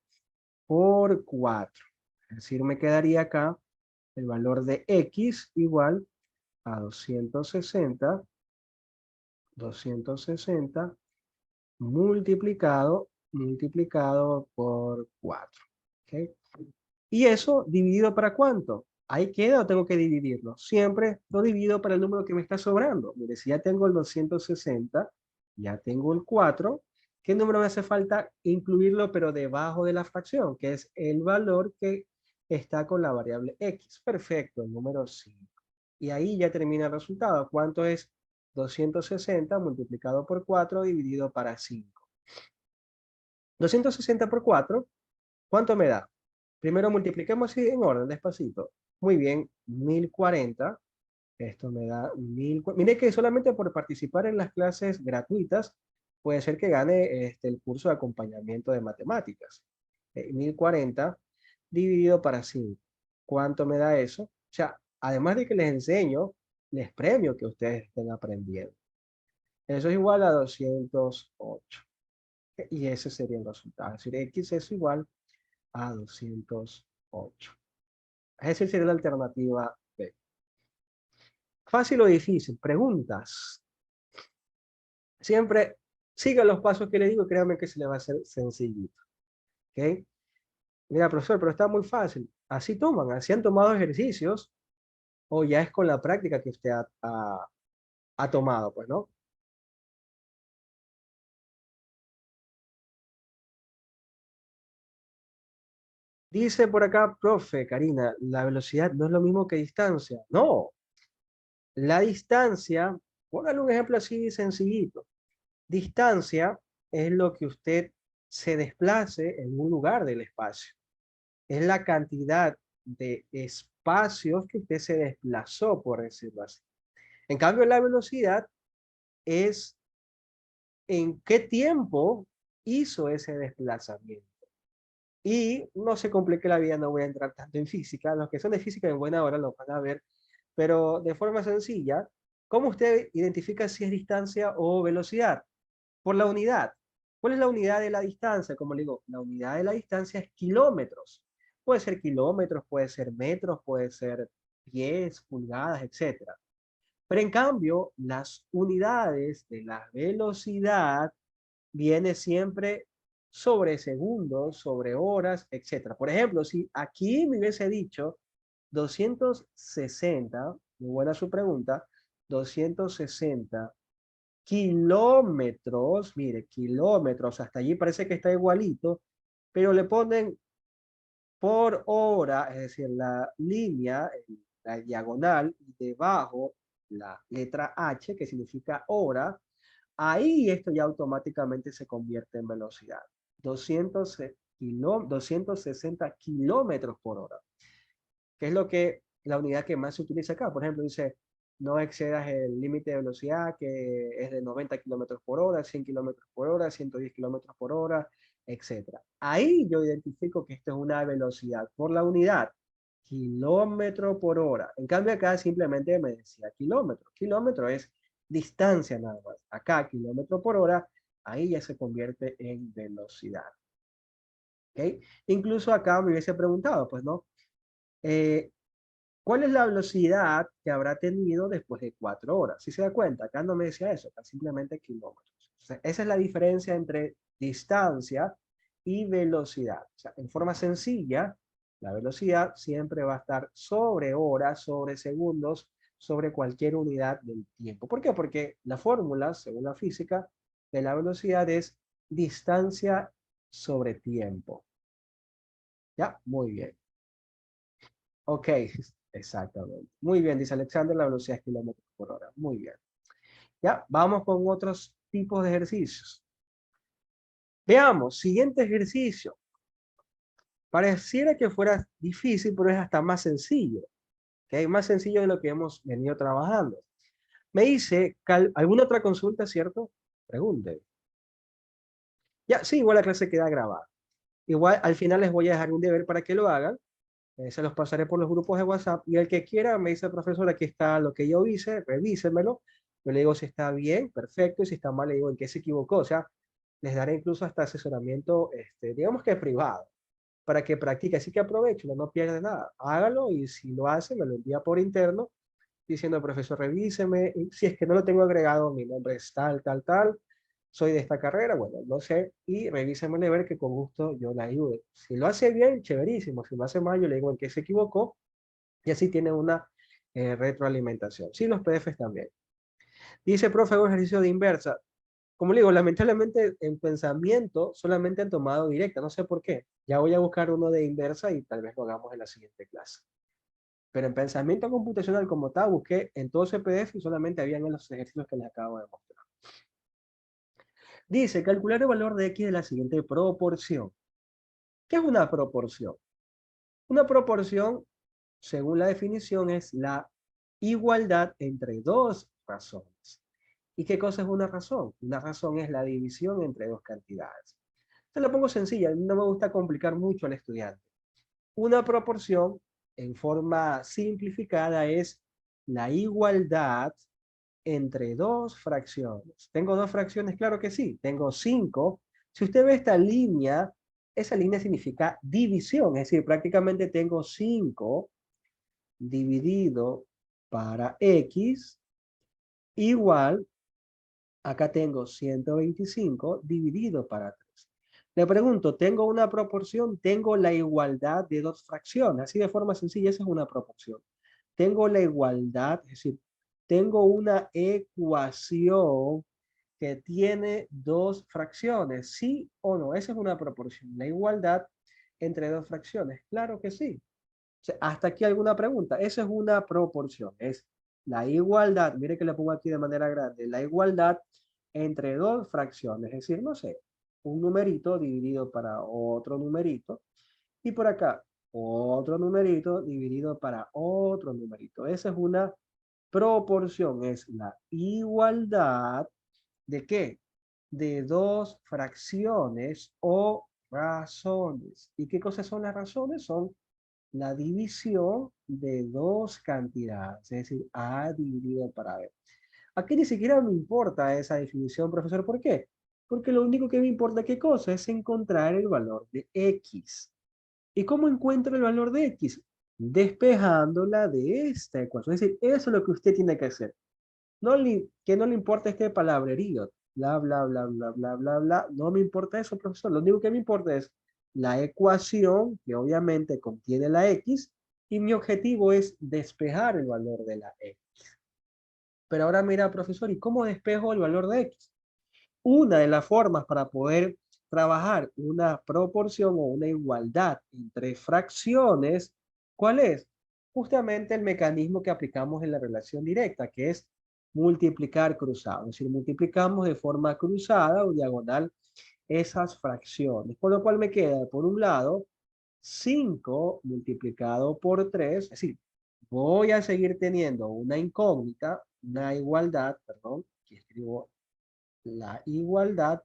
por 4. Es decir, me quedaría acá el valor de X igual a 260 multiplicado por 4. ¿Ok? ¿Y eso dividido para cuánto? ¿Ahí queda o tengo que dividirlo? Siempre lo divido para el número que me está sobrando. Mire, si ya tengo el 260, ya tengo el 4, ¿qué número me hace falta incluirlo pero debajo de la fracción? Que es el valor que está con la variable X. Perfecto, el número 5. Y ahí ya termina el resultado. ¿Cuánto es 260 multiplicado por 4 dividido para 5? 260 por 4, ¿cuánto me da? Primero multipliquemos así en orden, despacito. Muy bien, 1040. Esto me da 1040. Mire que solamente por participar en las clases gratuitas puede ser que gane el curso de acompañamiento de matemáticas. 1040 dividido para 5. ¿Cuánto me da eso? O sea, además de que les enseño, les premio que ustedes estén aprendiendo. Eso es igual a 208. Y ese sería el resultado. Es decir, X es igual a 208. Esa sería la alternativa B. Fácil o difícil, preguntas. Siempre siga los pasos que le digo, créanme que se le va a hacer sencillito. ¿Ok? Mira, profesor, pero está muy fácil. Así toman, así han tomado ejercicios, o ya es con la práctica que usted ha tomado, pues, ¿no? Dice por acá, profe, Karina, la velocidad no es lo mismo que distancia. No, la distancia, póngale un ejemplo así sencillito. Distancia es lo que usted se desplace en un lugar del espacio. Es la cantidad de espacios que usted se desplazó, por decirlo así. En cambio, la velocidad es en qué tiempo hizo ese desplazamiento. Y no se complique la vida, no voy a entrar tanto en física. Los que son de física en buena hora lo van a ver. Pero de forma sencilla, ¿cómo usted identifica si es distancia o velocidad? Por la unidad. ¿Cuál es la unidad de la distancia? Como le digo, la unidad de la distancia es kilómetros. Puede ser kilómetros, puede ser metros, puede ser pies, pulgadas, etcétera. Pero en cambio, las unidades de la velocidad viene siempre sobre segundos, sobre horas, etcétera. Por ejemplo, si aquí me hubiese dicho 260 muy buena su pregunta, 260 kilómetros, mire, kilómetros, hasta allí parece que está igualito, pero le ponen por hora, es decir, la línea, la diagonal, y debajo la letra H, que significa hora, ahí esto ya automáticamente se convierte en velocidad. 260 kilómetros por hora, que es lo que la unidad que más se utiliza acá. Por ejemplo, dice, no excedas el límite de velocidad que es de 90 kilómetros por hora, 100 kilómetros por hora, 110 kilómetros por hora, etcétera. Ahí yo identifico que esto es una velocidad por la unidad, kilómetro por hora. En cambio acá simplemente me decía kilómetro. Kilómetro es distancia nada más. Acá kilómetro por hora, ahí ya se convierte en velocidad. ¿Ok? Incluso acá me hubiese preguntado, pues, ¿no? Eh, ¿Cuál es la velocidad que habrá tenido después de 4 horas? Si se da cuenta, acá no me decía eso, acá simplemente kilómetros. O sea, esa es la diferencia entre distancia y velocidad. O sea, en forma sencilla, la velocidad siempre va a estar sobre horas, sobre segundos, sobre cualquier unidad del tiempo. ¿Por qué? Porque la fórmula, según la física, de la velocidad es distancia sobre tiempo. ¿Ya? Muy bien. Ok, exactamente. Muy bien, dice Alexander, la velocidad es kilómetros por hora. Muy bien. Ya, vamos con otros tipos de ejercicios. Veamos, siguiente ejercicio. Pareciera que fuera difícil, pero es hasta más sencillo. ¿Ok? Más sencillo de lo que hemos venido trabajando. Me dice, ¿alguna otra consulta, cierto? Pregunte. Ya, sí, igual la clase queda grabada. Igual al final les voy a dejar un deber para que lo hagan. Se los pasaré por los grupos de WhatsApp y el que quiera me dice, profesor, aquí está lo que yo hice, revísenmelo. Yo le digo si está bien, perfecto, y si está mal le digo en qué se equivocó. O sea, les daré incluso hasta asesoramiento, digamos que privado, para que practique. Así que aprovecho, no pierde nada. Hágalo y si lo hace, me lo envía por interno diciendo, profesor, revíseme. Y si es que no lo tengo agregado, mi nombre es tal, tal, tal, soy de esta carrera, bueno, no sé, y revísemelo y ver que con gusto yo le ayude. Si lo hace bien, chéverísimo. Si lo hace mal, yo le digo en qué se equivocó y así tiene una retroalimentación. Sí, los PDFs también. Dice, profe, hago ejercicio de inversa. Como le digo, lamentablemente en pensamiento solamente han tomado directa, no sé por qué. Ya voy a buscar uno de inversa y tal vez lo hagamos en la siguiente clase. Pero en pensamiento computacional como tal, busqué en todo ese PDF y solamente habían en los ejercicios que les acabo de mostrar. Dice, calcular el valor de X de la siguiente proporción. ¿Qué es una proporción? Una proporción, según la definición, es la igualdad entre dos razones. ¿Y qué cosa es una razón? Una razón es la división entre dos cantidades. Te lo pongo sencilla, no me gusta complicar mucho al estudiante. Una proporción, en forma simplificada, es la igualdad entre dos fracciones. ¿Tengo dos fracciones? Claro que sí. Tengo 5. Si usted ve esta línea, esa línea significa división. Es decir, prácticamente tengo 5 dividido para X igual, acá tengo 125 dividido para 3. Le pregunto, ¿tengo una proporción? Tengo la igualdad de dos fracciones. Así de forma sencilla, esa es una proporción. Tengo la igualdad, es decir, tengo una ecuación que tiene dos fracciones, ¿sí o no? Esa es una proporción, la igualdad entre dos fracciones. Claro que sí. O sea, hasta aquí alguna pregunta. Esa es una proporción, es la igualdad, mire que le pongo aquí de manera grande, la igualdad entre dos fracciones, es decir, no sé, un numerito dividido para otro numerito, y por acá otro numerito dividido para otro numerito. Esa es una proporción, es la igualdad ¿de qué? De dos fracciones o razones. ¿Y qué cosas son las razones? Son la división de dos cantidades, es decir, A dividido para B. Aquí ni siquiera me importa esa definición, profesor. ¿Por qué? Porque lo único que me importa qué cosa es encontrar el valor de X. ¿Y cómo encuentro el valor de X? Despejándola de esta ecuación. Es decir, eso es lo que usted tiene que hacer. Que no le importa este palabrerío, bla, bla, bla, bla, bla, bla, bla. No me importa eso, profesor. Lo único que me importa es la ecuación, que obviamente contiene la X, Y mi objetivo es despejar el valor de la x. Pero ahora mira, profesor, ¿y cómo despejo el valor de x? Una de las formas para poder trabajar una proporción o una igualdad entre fracciones, ¿cuál es? Justamente el mecanismo que aplicamos en la relación directa, que es multiplicar cruzado. Es decir, multiplicamos de forma cruzada o diagonal esas fracciones. Por lo cual me queda, por un lado, 5 multiplicado por 3. Es decir, voy a seguir teniendo una incógnita, una igualdad, perdón, aquí escribo la igualdad,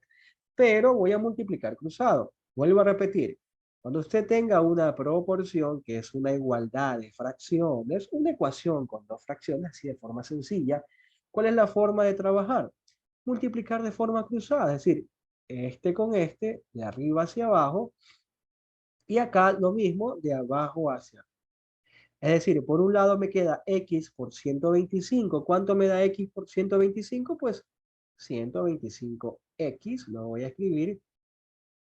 pero voy a multiplicar cruzado. Vuelvo a repetir, cuando usted tenga una proporción que es una igualdad de fracciones, una ecuación con dos fracciones, así de forma sencilla, ¿cuál es la forma de trabajar? Multiplicar de forma cruzada, es decir, este con este, de arriba hacia abajo, y acá lo mismo, de abajo hacia arriba. Es decir, por un lado me queda x por 125. ¿Cuánto me da x por 125? Pues 125x, lo voy a escribir.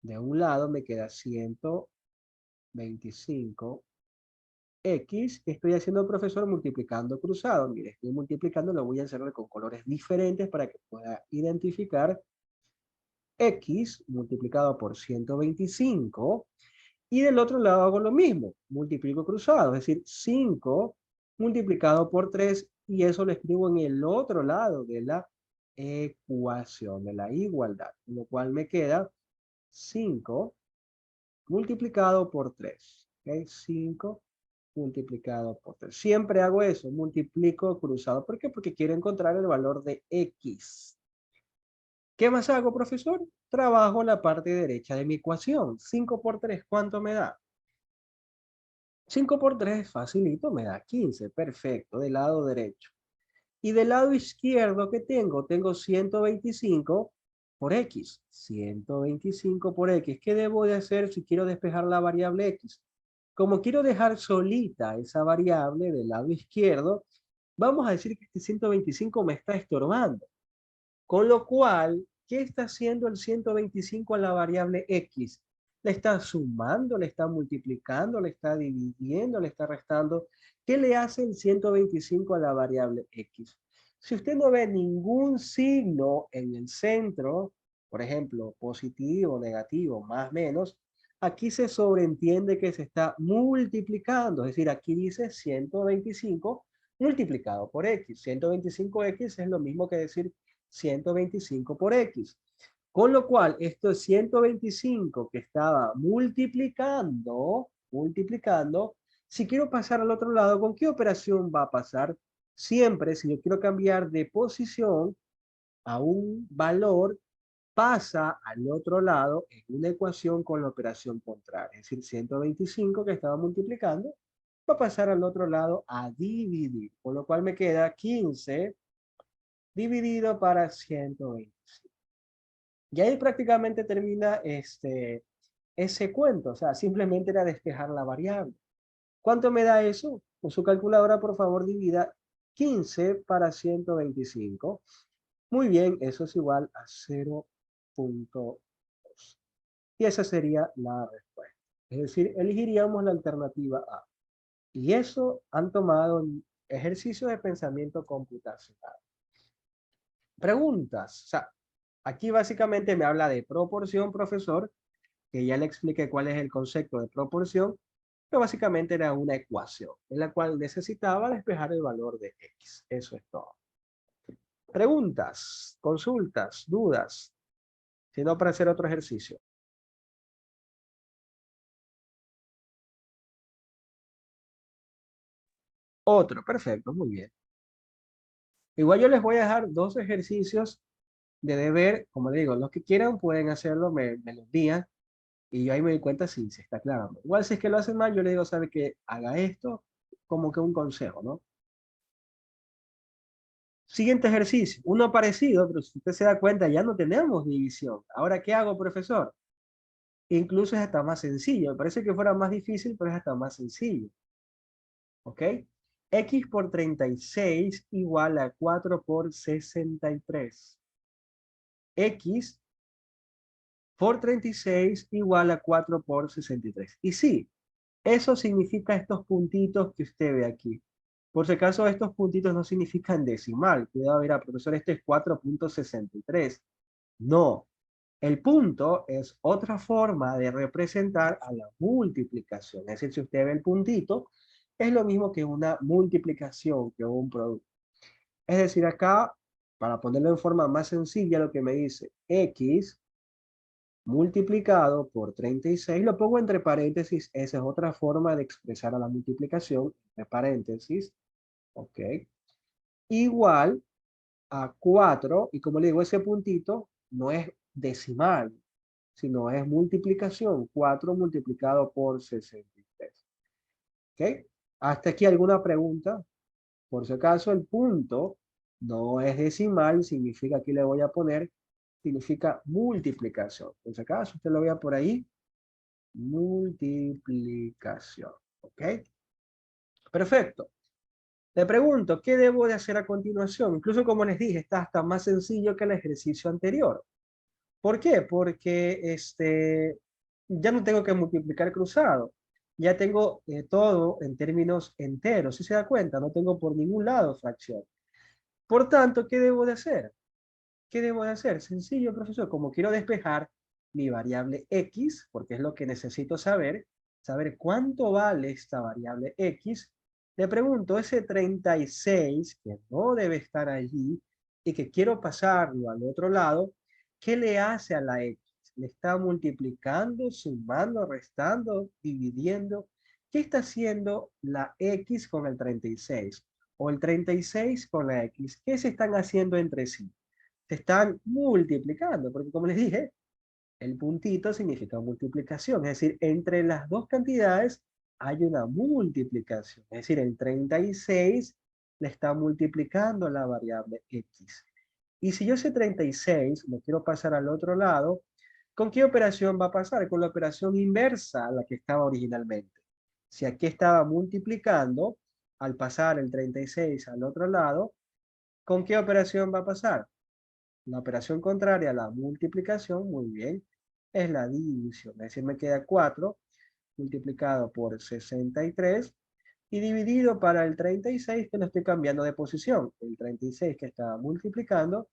De un lado me queda 125x. ¿Qué estoy haciendo, profesor? Multiplicando cruzado. Mire, estoy multiplicando, lo voy a hacer con colores diferentes para que pueda identificar x multiplicado por 125. Y del otro lado hago lo mismo, multiplico cruzado, es decir, 5 multiplicado por 3, y eso lo escribo en el otro lado de la ecuación, de la igualdad, con lo cual me queda 5 multiplicado por 3. ¿Ok? 5 multiplicado por 3. Siempre hago eso, multiplico cruzado. ¿Por qué? Porque quiero encontrar el valor de x. ¿Qué más hago, profesor? Trabajo la parte derecha de mi ecuación. 5 por 3, ¿cuánto me da? 5 por 3 facilito, me da 15. Perfecto, del lado derecho. Y del lado izquierdo, ¿qué tengo? Tengo 125 por x. 125 por x. ¿Qué debo de hacer si quiero despejar la variable x? Como quiero dejar solita esa variable del lado izquierdo, vamos a decir que este 125 me está estorbando. Con lo cual, ¿qué está haciendo el 125 a la variable x? Le está sumando, le está multiplicando, le está dividiendo, le está restando. ¿Qué le hace el 125 a la variable x? Si usted no ve ningún signo en el centro, por ejemplo, positivo, negativo, más, menos, aquí se sobreentiende que se está multiplicando. Es decir, aquí dice 125 multiplicado por x. 125x es lo mismo que decir 125 por x. Con lo cual, esto es 125 que estaba multiplicando, si quiero pasar al otro lado, ¿con qué operación va a pasar? Siempre, si yo quiero cambiar de posición a un valor, pasa al otro lado en una ecuación con la operación contraria. Es decir, 125 que estaba multiplicando, va a pasar al otro lado a dividir. Con lo cual me queda 15 dividido para 120. Y ahí prácticamente termina ese cuento. O sea, simplemente era despejar la variable. ¿Cuánto me da eso? Con su calculadora, por favor, divida 15 para 125. Muy bien, eso es igual a 0.2. Y esa sería la respuesta. Es decir, elegiríamos la alternativa A. Y eso han tomado en ejercicios de pensamiento computacional. Preguntas. O sea, aquí básicamente me habla de proporción, profesor, que ya le expliqué cuál es el concepto de proporción, pero básicamente era una ecuación en la cual necesitaba despejar el valor de x. Eso es todo. Preguntas, consultas, dudas, si no para hacer otro ejercicio. Otro, perfecto, muy bien. Igual yo les voy a dejar dos ejercicios de deber, como le digo, los que quieran pueden hacerlo, me los envían. Y yo ahí me doy cuenta si se está aclarando. Igual si es que lo hacen mal, yo le digo, sabe que haga esto como que un consejo, ¿no? Siguiente ejercicio, uno parecido, pero si usted se da cuenta, ya no tenemos división. Ahora, ¿qué hago, profesor? Incluso es hasta más sencillo. Me parece que fuera más difícil, pero es hasta más sencillo. ¿Ok? X por 36 igual a 4 por 63. X por 36 igual a 4 por 63. Y sí, Eso significa estos puntitos que usted ve aquí. Por si acaso, estos puntitos no significan decimal. Cuidado, verá, profesor, este es 4.63. No, el punto es otra forma de representar a la multiplicación. Es decir, si usted ve el puntito, es lo mismo que una multiplicación, que un producto. Es decir, acá, para ponerlo en forma más sencilla, lo que me dice x multiplicado por 36, lo pongo entre paréntesis, esa es otra forma de expresar a la multiplicación, entre paréntesis, ok, igual a 4, y como le digo, ese puntito no es decimal, sino es multiplicación, 4 multiplicado por 63. ¿Ok? ¿Hasta aquí alguna pregunta? Por si acaso, el punto no es decimal, significa, aquí le voy a poner, significa multiplicación. Por si acaso, usted lo vea por ahí, multiplicación. ¿Ok? Perfecto. Le pregunto, ¿qué debo de hacer a continuación? Incluso como les dije, está hasta más sencillo que el ejercicio anterior. ¿Por qué? Porque ya no tengo que multiplicar cruzado. Ya tengo todo en términos enteros. ¿Sí se da cuenta? No tengo por ningún lado fracción. Por tanto, ¿qué debo de hacer? ¿Qué debo de hacer? Sencillo, profesor. Como quiero despejar mi variable x, porque es lo que necesito saber, saber cuánto vale esta variable x, le pregunto, ese 36 que no debe estar allí y que quiero pasarlo al otro lado, ¿qué le hace a la x? ¿Le está multiplicando, sumando, restando, dividiendo? ¿Qué está haciendo la x con el 36? O el 36 con la x. ¿Qué se están haciendo entre sí? Se están multiplicando, porque como les dije, el puntito significa multiplicación, es decir, entre las dos cantidades hay una multiplicación, es decir, el 36 le está multiplicando la variable x. Y si yo ese 36 lo quiero pasar al otro lado, ¿con qué operación va a pasar? Con la operación inversa a la que estaba originalmente. Si aquí estaba multiplicando, al pasar el 36 al otro lado, ¿con qué operación va a pasar? La operación contraria a la multiplicación, muy bien, es la división. Es decir, me queda 4 multiplicado por 63 y dividido para el 36 que lo estoy cambiando de posición. El 36 que estaba multiplicando,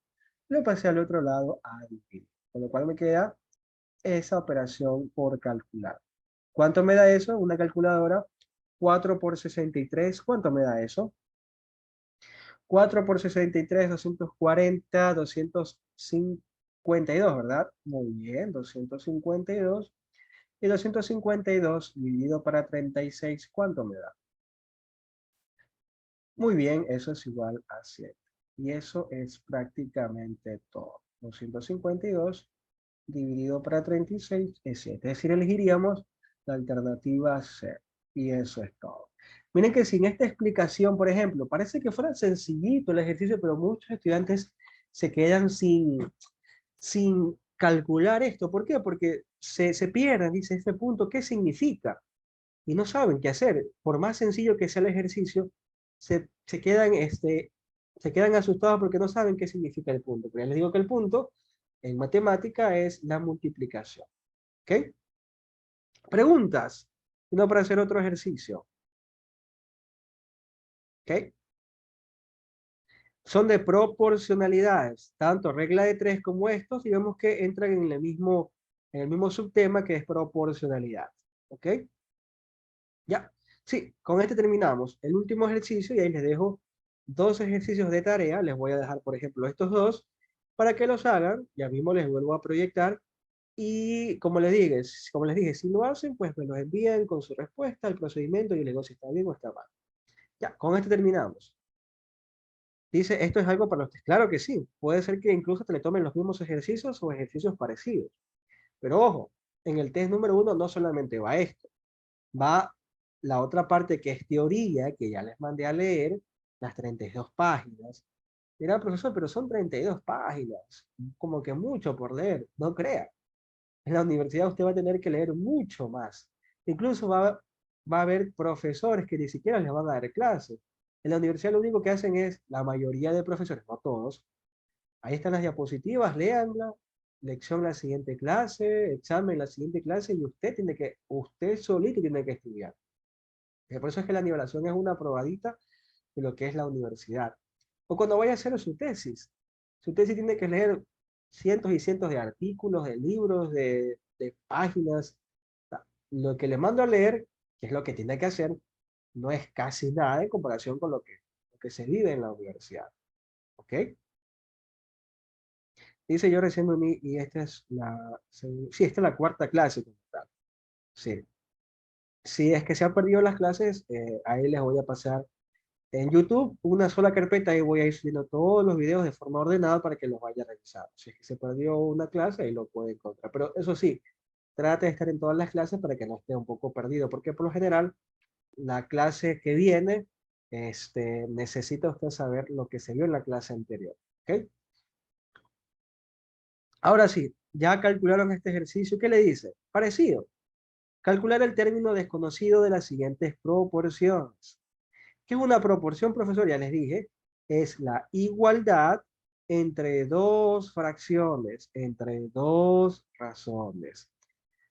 lo pasé al otro lado a dividir. Con lo cual me queda esa operación por calcular. ¿Cuánto me da eso? Una calculadora. 4 por 63, ¿cuánto me da eso? 4 por 63, 240, 252, ¿verdad? Muy bien, 252. Y 252 dividido para 36, ¿cuánto me da? Muy bien, eso es igual a 7. Y eso es prácticamente todo. 252 dividido para 36 es 7. Es decir, elegiríamos la alternativa C. Y eso es todo. Miren que sin esta explicación, por ejemplo, parece que fuera sencillito el ejercicio, pero muchos estudiantes se quedan sin calcular esto. ¿Por qué? Porque se pierden, dice este punto, ¿qué significa? Y no saben qué hacer. Por más sencillo que sea el ejercicio, se quedan asustados porque no saben qué significa el punto. Pero ya les digo que el punto en matemática es la multiplicación. ¿Ok? Preguntas. No para hacer otro ejercicio. ¿Ok? Son de proporcionalidades, tanto regla de tres como estos, y vemos que entran en el mismo subtema que es proporcionalidad. ¿Ok? Ya. Sí, con este terminamos el último ejercicio y ahí les dejo dos ejercicios de tarea. Les voy a dejar, por ejemplo, estos dos para que los hagan. Ya mismo les vuelvo a proyectar. Y como les dije, si lo hacen, pues me los envían con su respuesta, el procedimiento y les digo si está bien o está mal. Ya, con este terminamos. Dice, esto es algo para los test. Claro que sí. Puede ser que incluso te le tomen los mismos ejercicios o ejercicios parecidos. Pero ojo, en el test número 1 no solamente va esto. Va la otra parte que es teoría, que ya les mandé a leer, las 32 páginas. Mira, profesor, pero son 32 páginas. Como que mucho por leer. No crea. En la universidad usted va a tener que leer mucho más. Incluso va a haber profesores que ni siquiera les van a dar clases. En la universidad lo único que hacen es, la mayoría de profesores, no todos, ahí están las diapositivas, léanla, lección la siguiente clase, examen la siguiente clase, y usted solito tiene que estudiar. Por eso es que la nivelación es una probadita de lo que es la universidad. O cuando vaya a hacer su tesis tiene que leer cientos y cientos de artículos, de libros, de páginas. Lo que le mando a leer, que es lo que tiene que hacer, no es casi nada en comparación con lo que se vive en la universidad. ¿Ok? Dice yo recién me uní y esta es sí, esta es la cuarta clase como tal. Sí. Si es que se han perdido las clases, ahí les voy a pasar en YouTube una sola carpeta y voy a ir subiendo todos los videos de forma ordenada para que los vaya revisando. Si es que se perdió una clase, ahí lo puede encontrar. Pero eso sí, trate de estar en todas las clases para que no esté un poco perdido, porque por lo general la clase que viene, necesita usted saber lo que se vio en la clase anterior. ¿Ok? Ahora sí, ya calcularon este ejercicio. ¿Qué le dice? Parecido. Calcular el término desconocido de las siguientes proporciones. ¿Qué es una proporción, profesor? Ya les dije, es la igualdad entre dos fracciones, entre dos razones.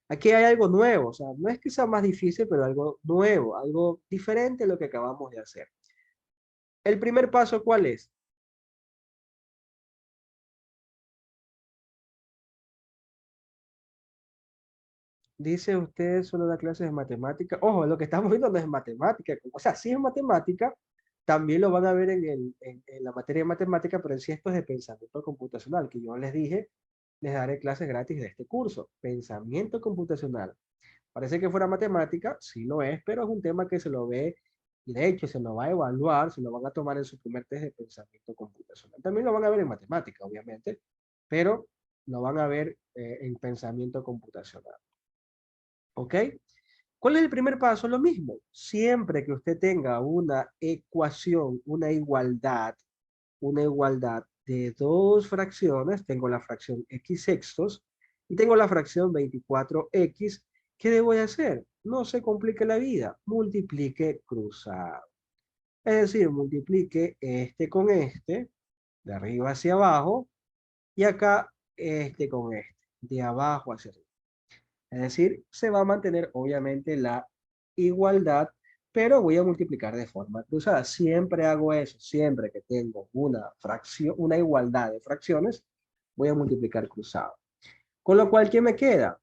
Aquí hay algo nuevo, o sea, no es que sea más difícil, pero algo nuevo, algo diferente a lo que acabamos de hacer. El primer paso, ¿cuál es? Dice usted solo da clases de matemática. Ojo, lo que estamos viendo no es matemática. O sea, sí es matemática, también lo van a ver en la materia de matemática, pero en sí esto es de pensamiento computacional, que yo les dije, les daré clases gratis de este curso. Pensamiento computacional. Parece que fuera matemática, sí lo es, pero es un tema que se lo ve, y de hecho se lo va a evaluar, se lo van a tomar en su primer test de pensamiento computacional. También lo van a ver en matemática, obviamente, pero lo van a ver en pensamiento computacional. ¿Ok? ¿Cuál es el primer paso? Lo mismo. Siempre que usted tenga una ecuación, una igualdad de dos fracciones, tengo la fracción x sextos y tengo la fracción 24x, ¿qué debo de hacer? No se complique la vida, multiplique cruzado. Es decir, multiplique este con este, de arriba hacia abajo, y acá este con este, de abajo hacia arriba. Es decir, se va a mantener obviamente la igualdad, pero voy a multiplicar de forma cruzada. Siempre hago eso, siempre que tengo una fracción, una igualdad de fracciones, voy a multiplicar cruzado. Con lo cual, ¿qué me queda?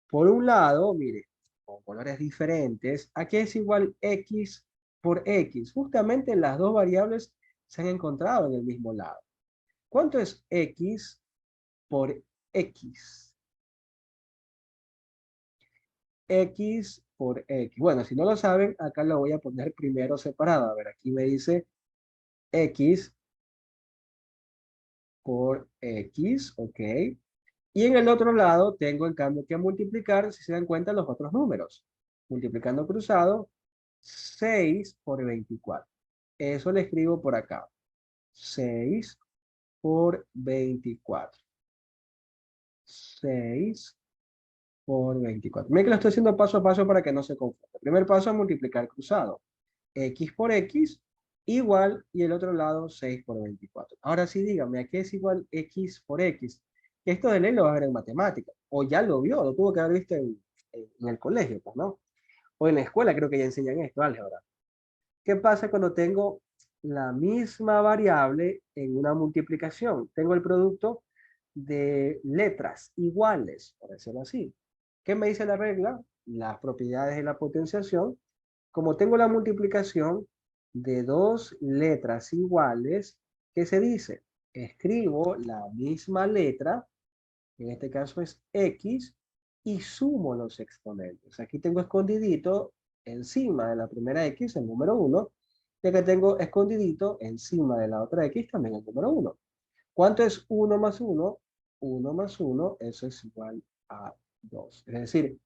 Por un lado, mire, con colores diferentes, aquí es igual x por x. Justamente las dos variables se han encontrado en el mismo lado. ¿Cuánto es x por x? X por X. Bueno, si no lo saben, acá lo voy a poner primero separado. A ver, aquí me dice X por X, ok. Y en el otro lado tengo en cambio que multiplicar, si se dan cuenta, los otros números. Multiplicando cruzado, 6 por 24. Eso le escribo por acá. 6 por 24. 6 por 24. Miren que lo estoy haciendo paso a paso para que no se confunda. El primer paso es multiplicar cruzado. X por X igual y el otro lado 6 por 24. Ahora sí, dígame, ¿a qué es igual X por X? Esto de ley lo va a ver en matemática, o ya lo vio, lo tuvo que haber visto en el colegio, pues, ¿no? O en la escuela creo que ya enseñan esto, álgebra. ¿Qué pasa cuando tengo la misma variable en una multiplicación? Tengo el producto de letras iguales, por decirlo así. ¿Qué me dice la regla? Las propiedades de la potenciación. Como tengo la multiplicación de dos letras iguales, ¿qué se dice? Escribo la misma letra, en este caso es X, y sumo los exponentes. Aquí tengo escondidito encima de la primera X el número 1, y acá tengo escondidito encima de la otra X también el número 1. ¿Cuánto es 1 más 1? 1 más 1, eso es igual a 2. Es decir,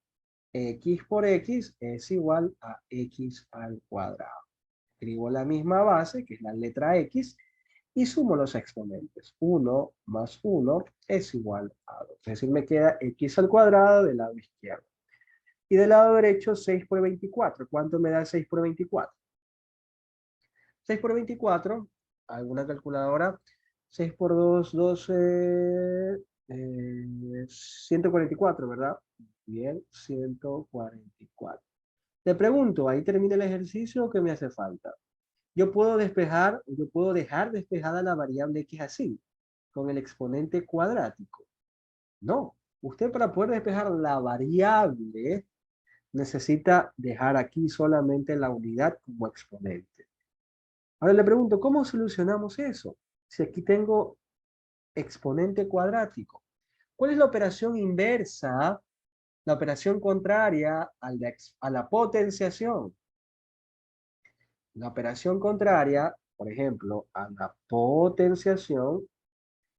X por X es igual a X al cuadrado. Escribo la misma base, que es la letra X, y sumo los exponentes. 1 más 1 es igual a 2. Es decir, me queda X al cuadrado del lado izquierdo. Y del lado derecho, 6 por 24. ¿Cuánto me da 6 por 24? 6 por 24, ¿alguna calculadora? 6 por 2, 12, 144, ¿verdad? Bien, 144. Te pregunto, ahí termina el ejercicio o qué me hace falta. Yo puedo dejar despejada la variable x así, con el exponente cuadrático. No, usted para poder despejar la variable necesita dejar aquí solamente la unidad como exponente. Ahora le pregunto, ¿cómo solucionamos eso? Si aquí tengo exponente cuadrático. ¿Cuál es la operación inversa, la operación contraria a la potenciación? La operación contraria, por ejemplo, a la potenciación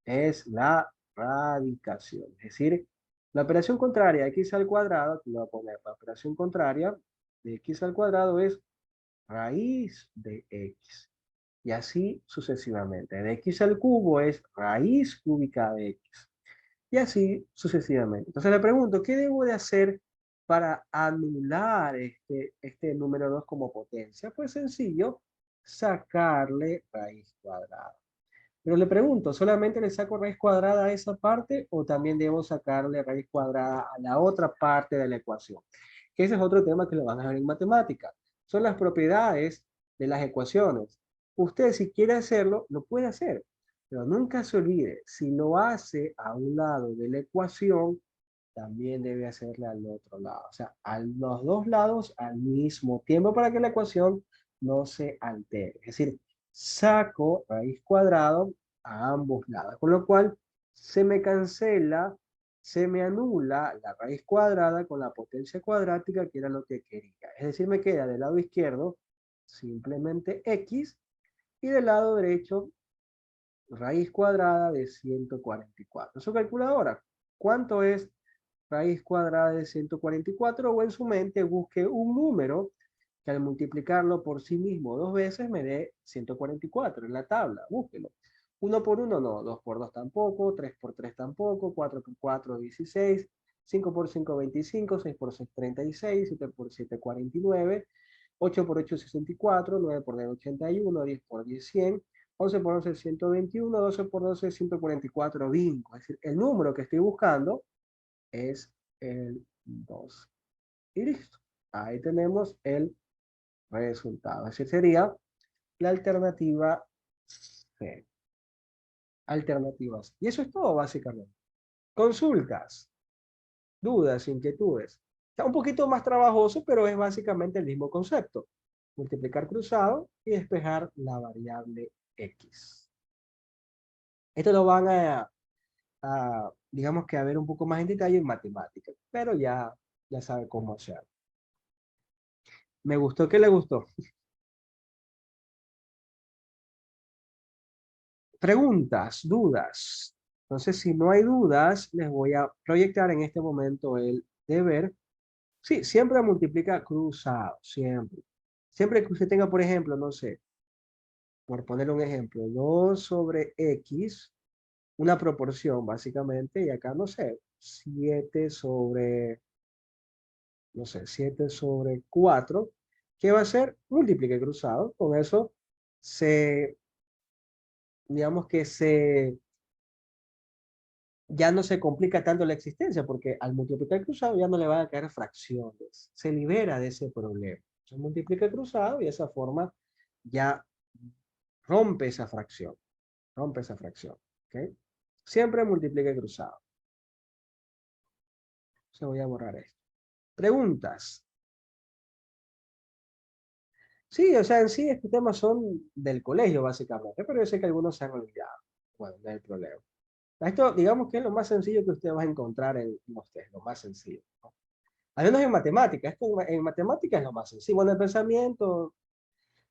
es la radicación. Es decir, la operación contraria a x al cuadrado, aquí voy a poner la operación contraria de x al cuadrado es raíz de x. Y así sucesivamente. De x al cubo es raíz cúbica de x. Y así sucesivamente. Entonces le pregunto, ¿qué debo de hacer para anular este número 2 como potencia? Pues sencillo, sacarle raíz cuadrada. Pero le pregunto, ¿solamente le saco raíz cuadrada a esa parte o también debo sacarle raíz cuadrada a la otra parte de la ecuación? Que ese es otro tema que lo van a ver en matemática. Son las propiedades de las ecuaciones. Usted si quiere hacerlo, lo puede hacer. Pero nunca se olvide, si lo hace a un lado de la ecuación, también debe hacerle al otro lado. O sea, a los dos lados al mismo tiempo para que la ecuación no se altere. Es decir, saco raíz cuadrado a ambos lados, con lo cual se me cancela, se me anula la raíz cuadrada con la potencia cuadrática, que era lo que quería. Es decir, me queda del lado izquierdo simplemente x y del lado derecho raíz cuadrada de 144. Su calculadora, ¿cuánto es raíz cuadrada de 144? O en su mente busque un número que al multiplicarlo por sí mismo dos veces me dé 144 en la tabla. Búsquelo. Uno por uno no, dos por dos tampoco, tres por tres tampoco, cuatro por cuatro 16, 5 por 5 25, 6 por 6 36, 7 por 7 49, 8 por 8 64, 9 por 9 81, 10 por 10 100, 11 por 11 121, 12 por 12 144 bingo. Es decir, el número que estoy buscando es el 2. Y listo. Ahí tenemos el resultado. Esa sería la alternativa C. Alternativas. Y eso es todo, básicamente. Consultas, dudas, inquietudes. Está un poquito más trabajoso, pero es básicamente el mismo concepto. Multiplicar cruzado y despejar la variable X. Esto lo van digamos que a ver un poco más en detalle en matemáticas, pero ya sabe cómo hacerlo. Me gustó que le gustó. Preguntas, dudas. Entonces, si no hay dudas, les voy a proyectar en este momento el deber. Sí, siempre multiplica cruzado, siempre. Siempre que usted tenga, por ejemplo, no sé, por poner un ejemplo, 2 sobre x, una proporción básicamente, y acá, no sé, 7 sobre, no sé, 7 sobre 4, ¿qué va a hacer? Multiplique cruzado. Con eso se, digamos que ya no se complica tanto la existencia, porque al multiplicar cruzado ya no le van a caer fracciones. Se libera de ese problema. Se multiplica cruzado y de esa forma ya rompe esa fracción. Rompe esa fracción. ¿Ok? Siempre multiplique cruzado. Se voy a borrar esto. Preguntas. Sí, o sea, en sí estos temas son del colegio, básicamente, pero yo sé que algunos se han olvidado. Bueno, no hay problema. Esto, digamos que es lo más sencillo que usted va a encontrar en los test, lo más sencillo, ¿no? Al menos en matemáticas, en matemáticas es lo más sencillo. Bueno, el pensamiento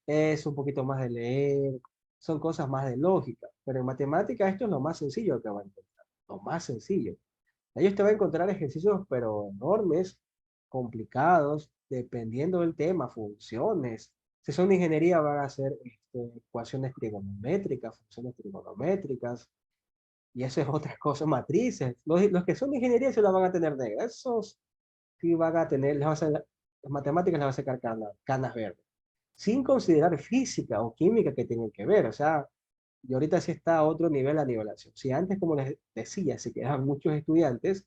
es un poquito más de leer, son cosas más de lógica, pero en matemáticas esto es lo más sencillo que va a encontrar, lo más sencillo. Ahí usted va a encontrar ejercicios, pero enormes, complicados, dependiendo del tema, funciones. Si son de ingeniería, van a ser ecuaciones trigonométricas, funciones trigonométricas, y eso es otra cosa, matrices. Los que son de ingeniería se la van a tener negras. Esos sí van a tener, las matemáticas les van a sacar canas verdes. Sin considerar física o química que tienen que ver. O sea, y ahorita sí está a otro nivel la nivelación. Si antes, como les decía, se quedaban muchos estudiantes,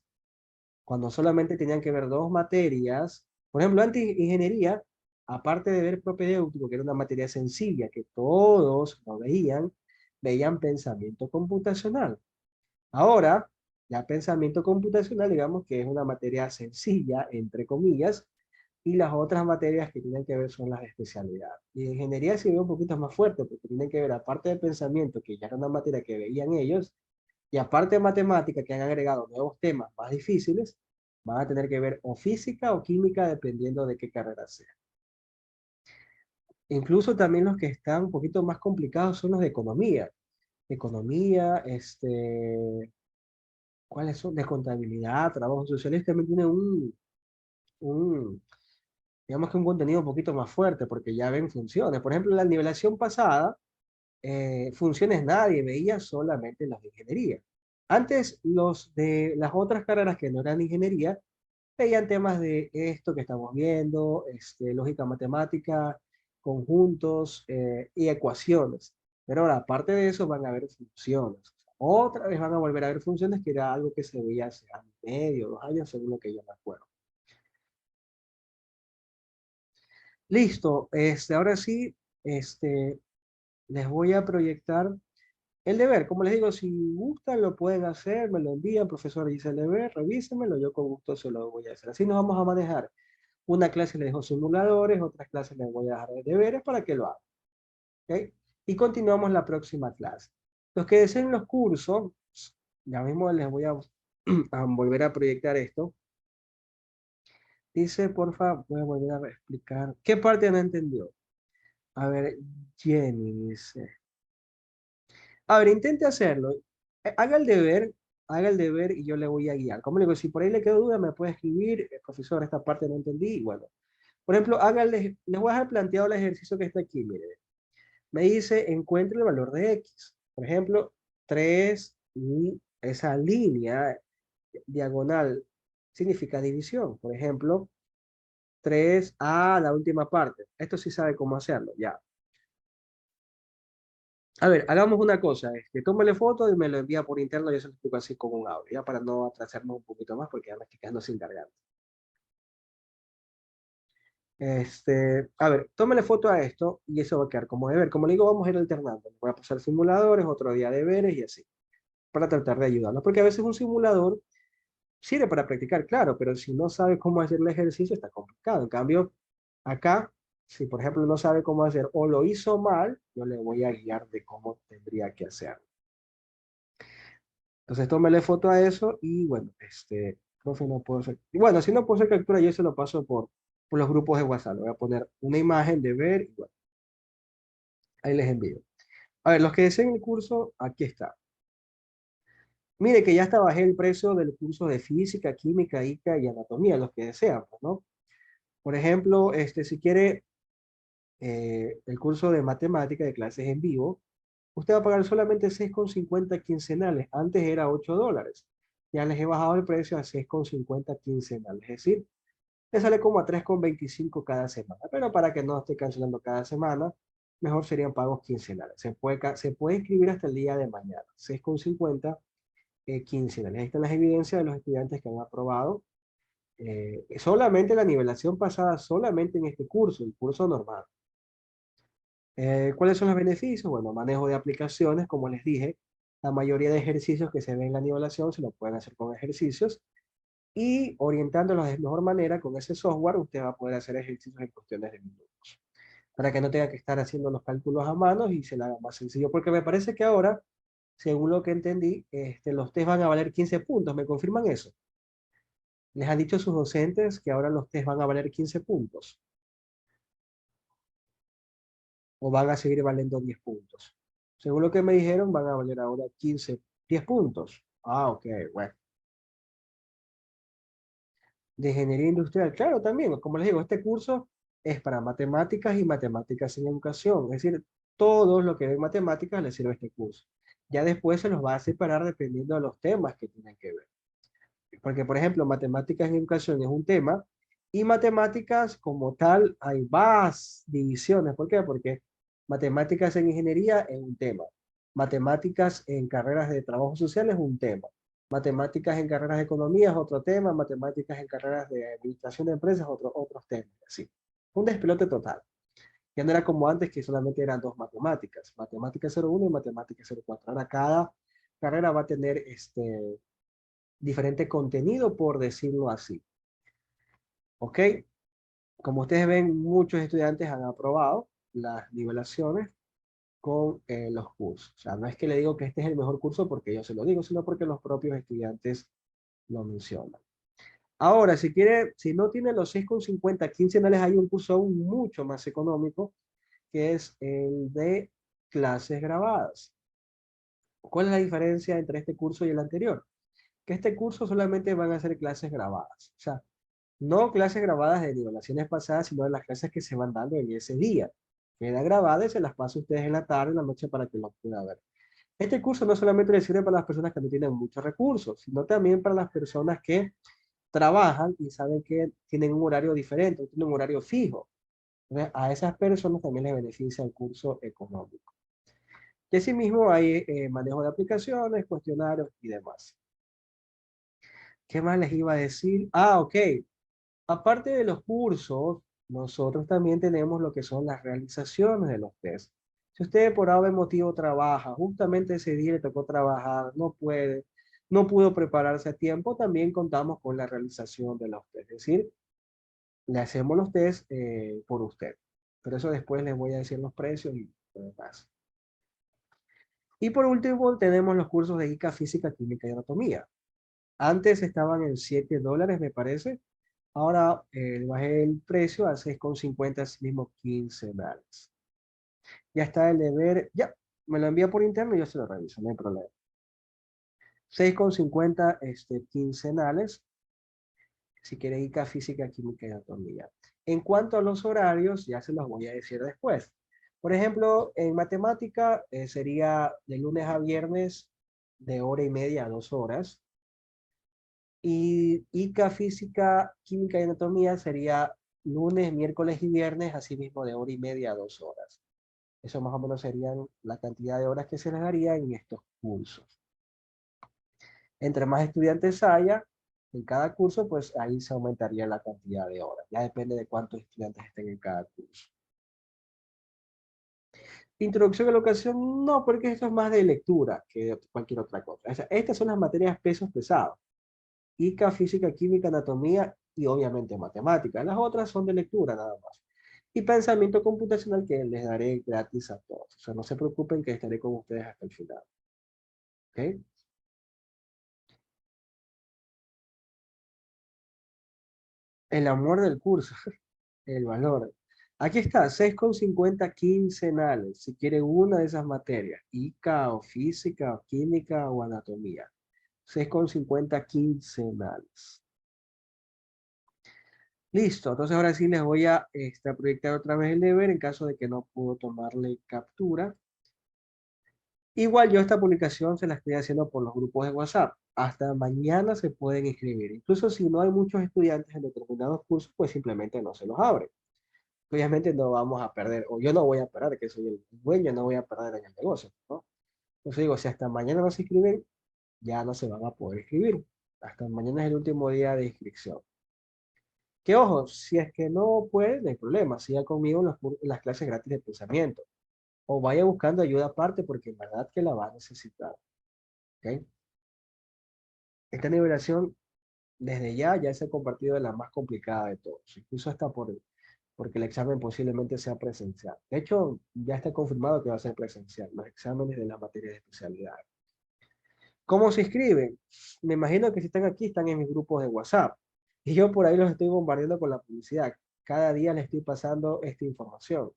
cuando solamente tenían que ver dos materias, Por ejemplo, antes ingeniería, aparte de ver propedéutico, que era una materia sencilla, que todos lo veían, veían pensamiento computacional. Ahora, ya pensamiento computacional, digamos que es una materia sencilla, entre comillas, y las otras materias que tienen que ver son las especialidades. Y en ingeniería se ve un poquito más fuerte, porque tienen que ver, aparte de pensamiento, que ya era una materia que veían ellos, y aparte de matemática, que han agregado nuevos temas más difíciles, van a tener que ver o física o química, dependiendo de qué carrera sea. Incluso también los que están un poquito más complicados son los de economía. Economía, ¿cuáles son? De contabilidad, trabajo social, también tiene un, digamos que un contenido un poquito más fuerte, porque ya ven funciones. Por ejemplo, en la nivelación pasada, funciones nadie veía, solamente los de ingeniería. Antes, los de las otras carreras que no eran de ingeniería, veían temas de esto que estamos viendo, lógica matemática, conjuntos y ecuaciones. Pero ahora, aparte de eso, van a haber funciones. Otra vez van a volver a ver funciones, que era algo que se veía hace año y medio, 2 años, según lo que yo me acuerdo. Listo, ahora sí, les voy a proyectar el deber. Como les digo, si gustan, lo pueden hacer, me lo envían, profesor, dice el deber, revísenmelo, yo con gusto se lo voy a hacer. Así nos vamos a manejar. Una clase les dejo simuladores, otra clase les voy a dejar deberes para que lo hagan. ¿Ok? Y continuamos la próxima clase. Los que deseen los cursos, ya mismo les voy a, a volver a proyectar esto. Dice, porfa, voy a volver a explicar. ¿Qué parte no entendió? A ver, Jenny dice. A ver, intente hacerlo. Haga el deber y yo le voy a guiar. Como le digo, si por ahí le quedó duda, me puede escribir, profesor, esta parte no entendí, y bueno. Por ejemplo, háganle, les voy a dejar planteado el ejercicio que está aquí, mire. Me dice, encuentre el valor de X. Por ejemplo, 3 y esa línea diagonal significa división. Por ejemplo, 3 a la última parte. Esto sí sabe cómo hacerlo, ya. A ver, hagamos una cosa. Tómale foto y me lo envía por interno. Yo se lo explico así con un audio, ya para no atrasarnos un poquito más, porque ya me estoy quedando sin cargar. A ver, tómale foto a esto y eso va a quedar como deber. Como le digo, vamos a ir alternando. Voy a pasar simuladores, otro día deberes y así, para tratar de ayudarnos. Porque a veces un simulador sirve para practicar, claro, pero si no sabe cómo hacer el ejercicio está complicado. En cambio, acá, si por ejemplo no sabe cómo hacer o lo hizo mal, yo le voy a guiar de cómo tendría que hacerlo. Entonces tómale foto a eso y bueno, profe, no puedo hacer. Y bueno, si no puedo hacer captura, yo se lo paso por los grupos de WhatsApp. Le voy a poner una imagen de ver y bueno, ahí les envío. A ver, los que deseen el curso, aquí está. Mire que ya hasta bajé el precio del curso de física, química, ICA y anatomía, los que desean, pues, ¿no? Por ejemplo, si quiere el curso de matemática de clases en vivo, usted va a pagar solamente 6,50 quincenales. Antes era $8. Ya les he bajado el precio a 6,50 quincenales. Es decir, le sale como a 3,25 cada semana. Pero para que no esté cancelando cada semana, mejor serían pagos quincenales. Se puede inscribir hasta el día de mañana. 6,50 quincenales. Ahí están las evidencias de los estudiantes que han aprobado. Solamente la nivelación pasada, solamente en este curso, el curso normal. ¿Cuáles son los beneficios? Bueno, manejo de aplicaciones, como les dije, la mayoría de ejercicios que se ven en la nivelación se lo pueden hacer con ejercicios y orientándolos de mejor manera con ese software, usted va a poder hacer ejercicios en cuestiones de minutos, para que no tenga que estar haciendo los cálculos a mano y se le haga más sencillo, porque me parece que ahora, según lo que entendí, los test van a valer 15 puntos, ¿me confirman eso? ¿Les han dicho sus docentes que ahora los test van a valer 15 puntos? ¿O van a seguir valiendo 10 puntos? Según lo que me dijeron, van a valer ahora 10 puntos. Ah, ok, bueno. De ingeniería industrial, claro, también, como les digo, este curso es para matemáticas y matemáticas en educación. Es decir, todo lo que ven matemáticas les sirve este curso. Ya después se los va a separar dependiendo de los temas que tienen que ver. Porque, por ejemplo, matemáticas en educación es un tema y matemáticas como tal hay más divisiones. ¿Por qué? Porque matemáticas en ingeniería es un tema. Matemáticas en carreras de trabajo social es un tema. Matemáticas en carreras de economía es otro tema, matemáticas en carreras de administración de empresas, otros temas, así. Un despelote total. Ya no era como antes que solamente eran dos matemáticas, matemática 01 y matemática 04. Ahora cada carrera va a tener diferente contenido, por decirlo así. ¿Ok? Como ustedes ven, muchos estudiantes han aprobado las nivelaciones con los cursos. O sea, no es que le digo que este es el mejor curso porque yo se lo digo, sino porque los propios estudiantes lo mencionan. Ahora, si quiere, si no tiene los 6,50 quincenales, hay un curso aún mucho más económico, que es el de clases grabadas. ¿Cuál es la diferencia entre este curso y el anterior? Que este curso solamente van a ser clases grabadas. O sea, no clases grabadas de nivelaciones pasadas, sino de las clases que se van dando en ese día. Queda grabada y se las pasa a ustedes en la tarde, en la noche, para que lo puedan ver. Este curso no solamente le sirve para las personas que no tienen muchos recursos, sino también para las personas que trabajan y saben que tienen un horario diferente, tienen un horario fijo. Entonces, a esas personas también les beneficia el curso económico. Y asimismo hay manejo de aplicaciones, cuestionarios y demás. ¿Qué más les iba a decir? Ah, ok. Aparte de los cursos, nosotros también tenemos lo que son las realizaciones de los test. Si usted por algún motivo trabaja, justamente ese día le tocó trabajar, no puede, no pudo prepararse a tiempo, también contamos con la realización de los test. Es decir, le hacemos los test por usted. Pero eso después les voy a decir los precios y lo demás. Y por último, tenemos los cursos de ICA, Física, Química y Anatomía. Antes estaban en $7, me parece. Ahora bajé el precio a 6,50, así mismo quincenales. Ya está el deber, ya, me lo envía por interno y yo se lo reviso, no hay problema. 6,50 quincenales, si quiere ICA, Física, Química y Anatomía. En cuanto a los horarios, ya se los voy a decir después. Por ejemplo, en matemática sería de lunes a viernes de hora y media a 2 horas. Y ICA, Física, Química y Anatomía sería lunes, miércoles y viernes, así mismo de hora y media a 2 horas. Eso más o menos serían la cantidad de horas que se les daría en estos cursos. Entre más estudiantes haya en cada curso, pues ahí se aumentaría la cantidad de horas. Ya depende de cuántos estudiantes estén en cada curso. Introducción a la educación, no, porque esto es más de lectura que de cualquier otra cosa. O sea, estas son las materias pesos pesados. ICA, Física, Química, Anatomía y obviamente Matemática. Las otras son de lectura nada más. Y pensamiento computacional que les daré gratis a todos. O sea, no se preocupen que estaré con ustedes hasta el final. ¿Ok? El amor del curso, el valor. Aquí está, 6,50 quincenales. Si quiere una de esas materias, ICA o Física o Química o Anatomía. 6,50 quincenales. Listo, entonces ahora sí les voy a proyectar otra vez el deber en caso de que no puedo tomarle captura. Igual yo esta publicación se la estoy haciendo por los grupos de WhatsApp. Hasta mañana se pueden inscribir. Incluso si no hay muchos estudiantes en determinados cursos, pues simplemente no se los abre. Obviamente no vamos a perder, o yo no voy a perder, que soy el dueño, no voy a perder en el negocio, ¿no? Entonces digo, si hasta mañana no se inscriben, ya no se van a poder inscribir. Hasta mañana es el último día de inscripción. Que ojo, si es que no puede, no hay problema. Siga conmigo en las clases gratis de pensamiento. O vaya buscando ayuda aparte porque en verdad que la va a necesitar. ¿Ok? Esta nivelación desde ya se ha compartido de la más complicada de todos. Incluso hasta porque el examen posiblemente sea presencial. De hecho, ya está confirmado que va a ser presencial. Los exámenes de las materias de especialidad. ¿Cómo se inscriben? Me imagino que si están aquí, están en mis grupos de WhatsApp. Y yo por ahí los estoy bombardeando con la publicidad. Cada día les estoy pasando esta información.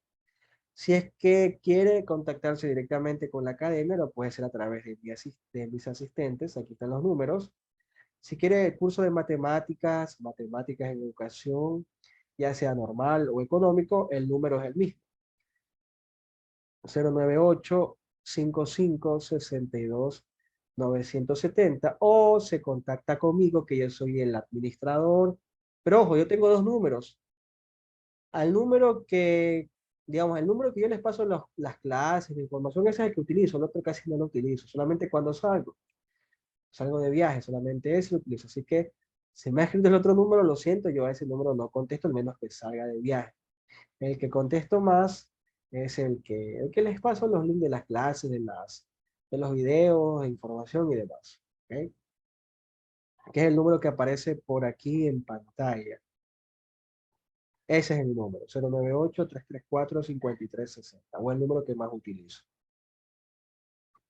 Si es que quiere contactarse directamente con la academia, lo puede hacer a través de mis asistentes. Aquí están los números. Si quiere el curso de matemáticas, matemáticas en educación, ya sea normal o económico, el número es el mismo. 098-55-62-970 o se contacta conmigo que yo soy el administrador. Pero ojo, yo tengo dos números. Al número que, digamos, el número que yo les paso las clases, la información, ese es el que utilizo, el otro casi no lo utilizo, solamente cuando salgo. salgo de viaje, solamente ese lo utilizo. Así que si me ha escrito el otro número, lo siento, yo a ese número no contesto, al menos que salga de viaje. El que contesto más es el que les paso los links de las clases, de los videos, de información y demás. ¿Ok? Que es el número que aparece por aquí en pantalla. Ese es el número, 098-334-5360, o el número que más utilizo.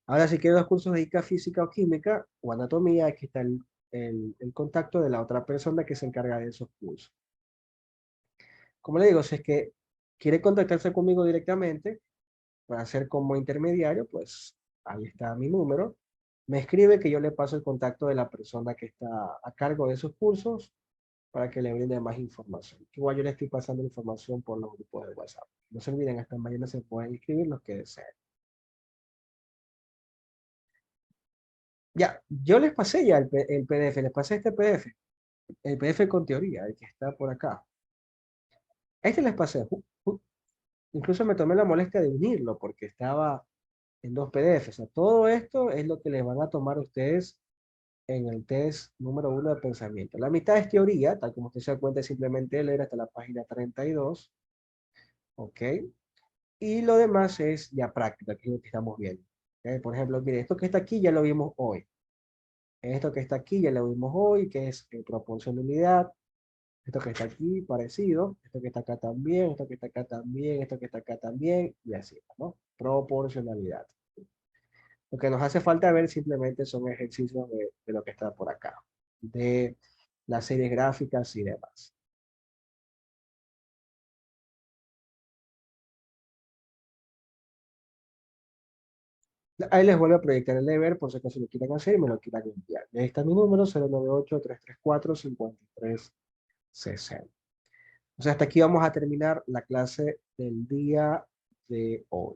Ahora, si quiero los cursos de ICA, física o química o anatomía, aquí está el contacto de la otra persona que se encarga de esos cursos. Como le digo, si es que quiere contactarse conmigo directamente para ser como intermediario, pues ahí está mi número. Me escribe que yo le paso el contacto de la persona que está a cargo de esos cursos para que le brinde más información. Igual yo le estoy pasando información por los grupos de WhatsApp. No se olviden, hasta mañana se pueden inscribir los que deseen. Ya, yo les pasé ya el PDF, les pasé este PDF, el PDF con teoría, el que está por acá. Este les pasé, incluso me tomé la molestia de unirlo porque estaba en dos PDFs. O sea, todo esto es lo que les van a tomar ustedes en el test número 1 de pensamiento. La mitad es teoría, tal como usted se da cuenta, es simplemente leer hasta la página 32, ¿ok? Y lo demás es ya práctica, que es lo que estamos viendo. ¿Ok? Por ejemplo, mire, esto que está aquí ya lo vimos hoy. Esto que está aquí ya lo vimos hoy, que es proporción de unidad. Esto que está aquí, parecido. Esto que está acá también, esto que está acá también, esto que está acá también, y así, ¿no? Proporcionalidad. Lo que nos hace falta ver simplemente son ejercicios de lo que está por acá, de las series gráficas y demás. Ahí les vuelvo a proyectar el deber por si acaso lo quieren hacer y me lo quieran enviar. Ahí está mi número, 098-334-5360. O sea, hasta aquí vamos a terminar la clase del día de hoy.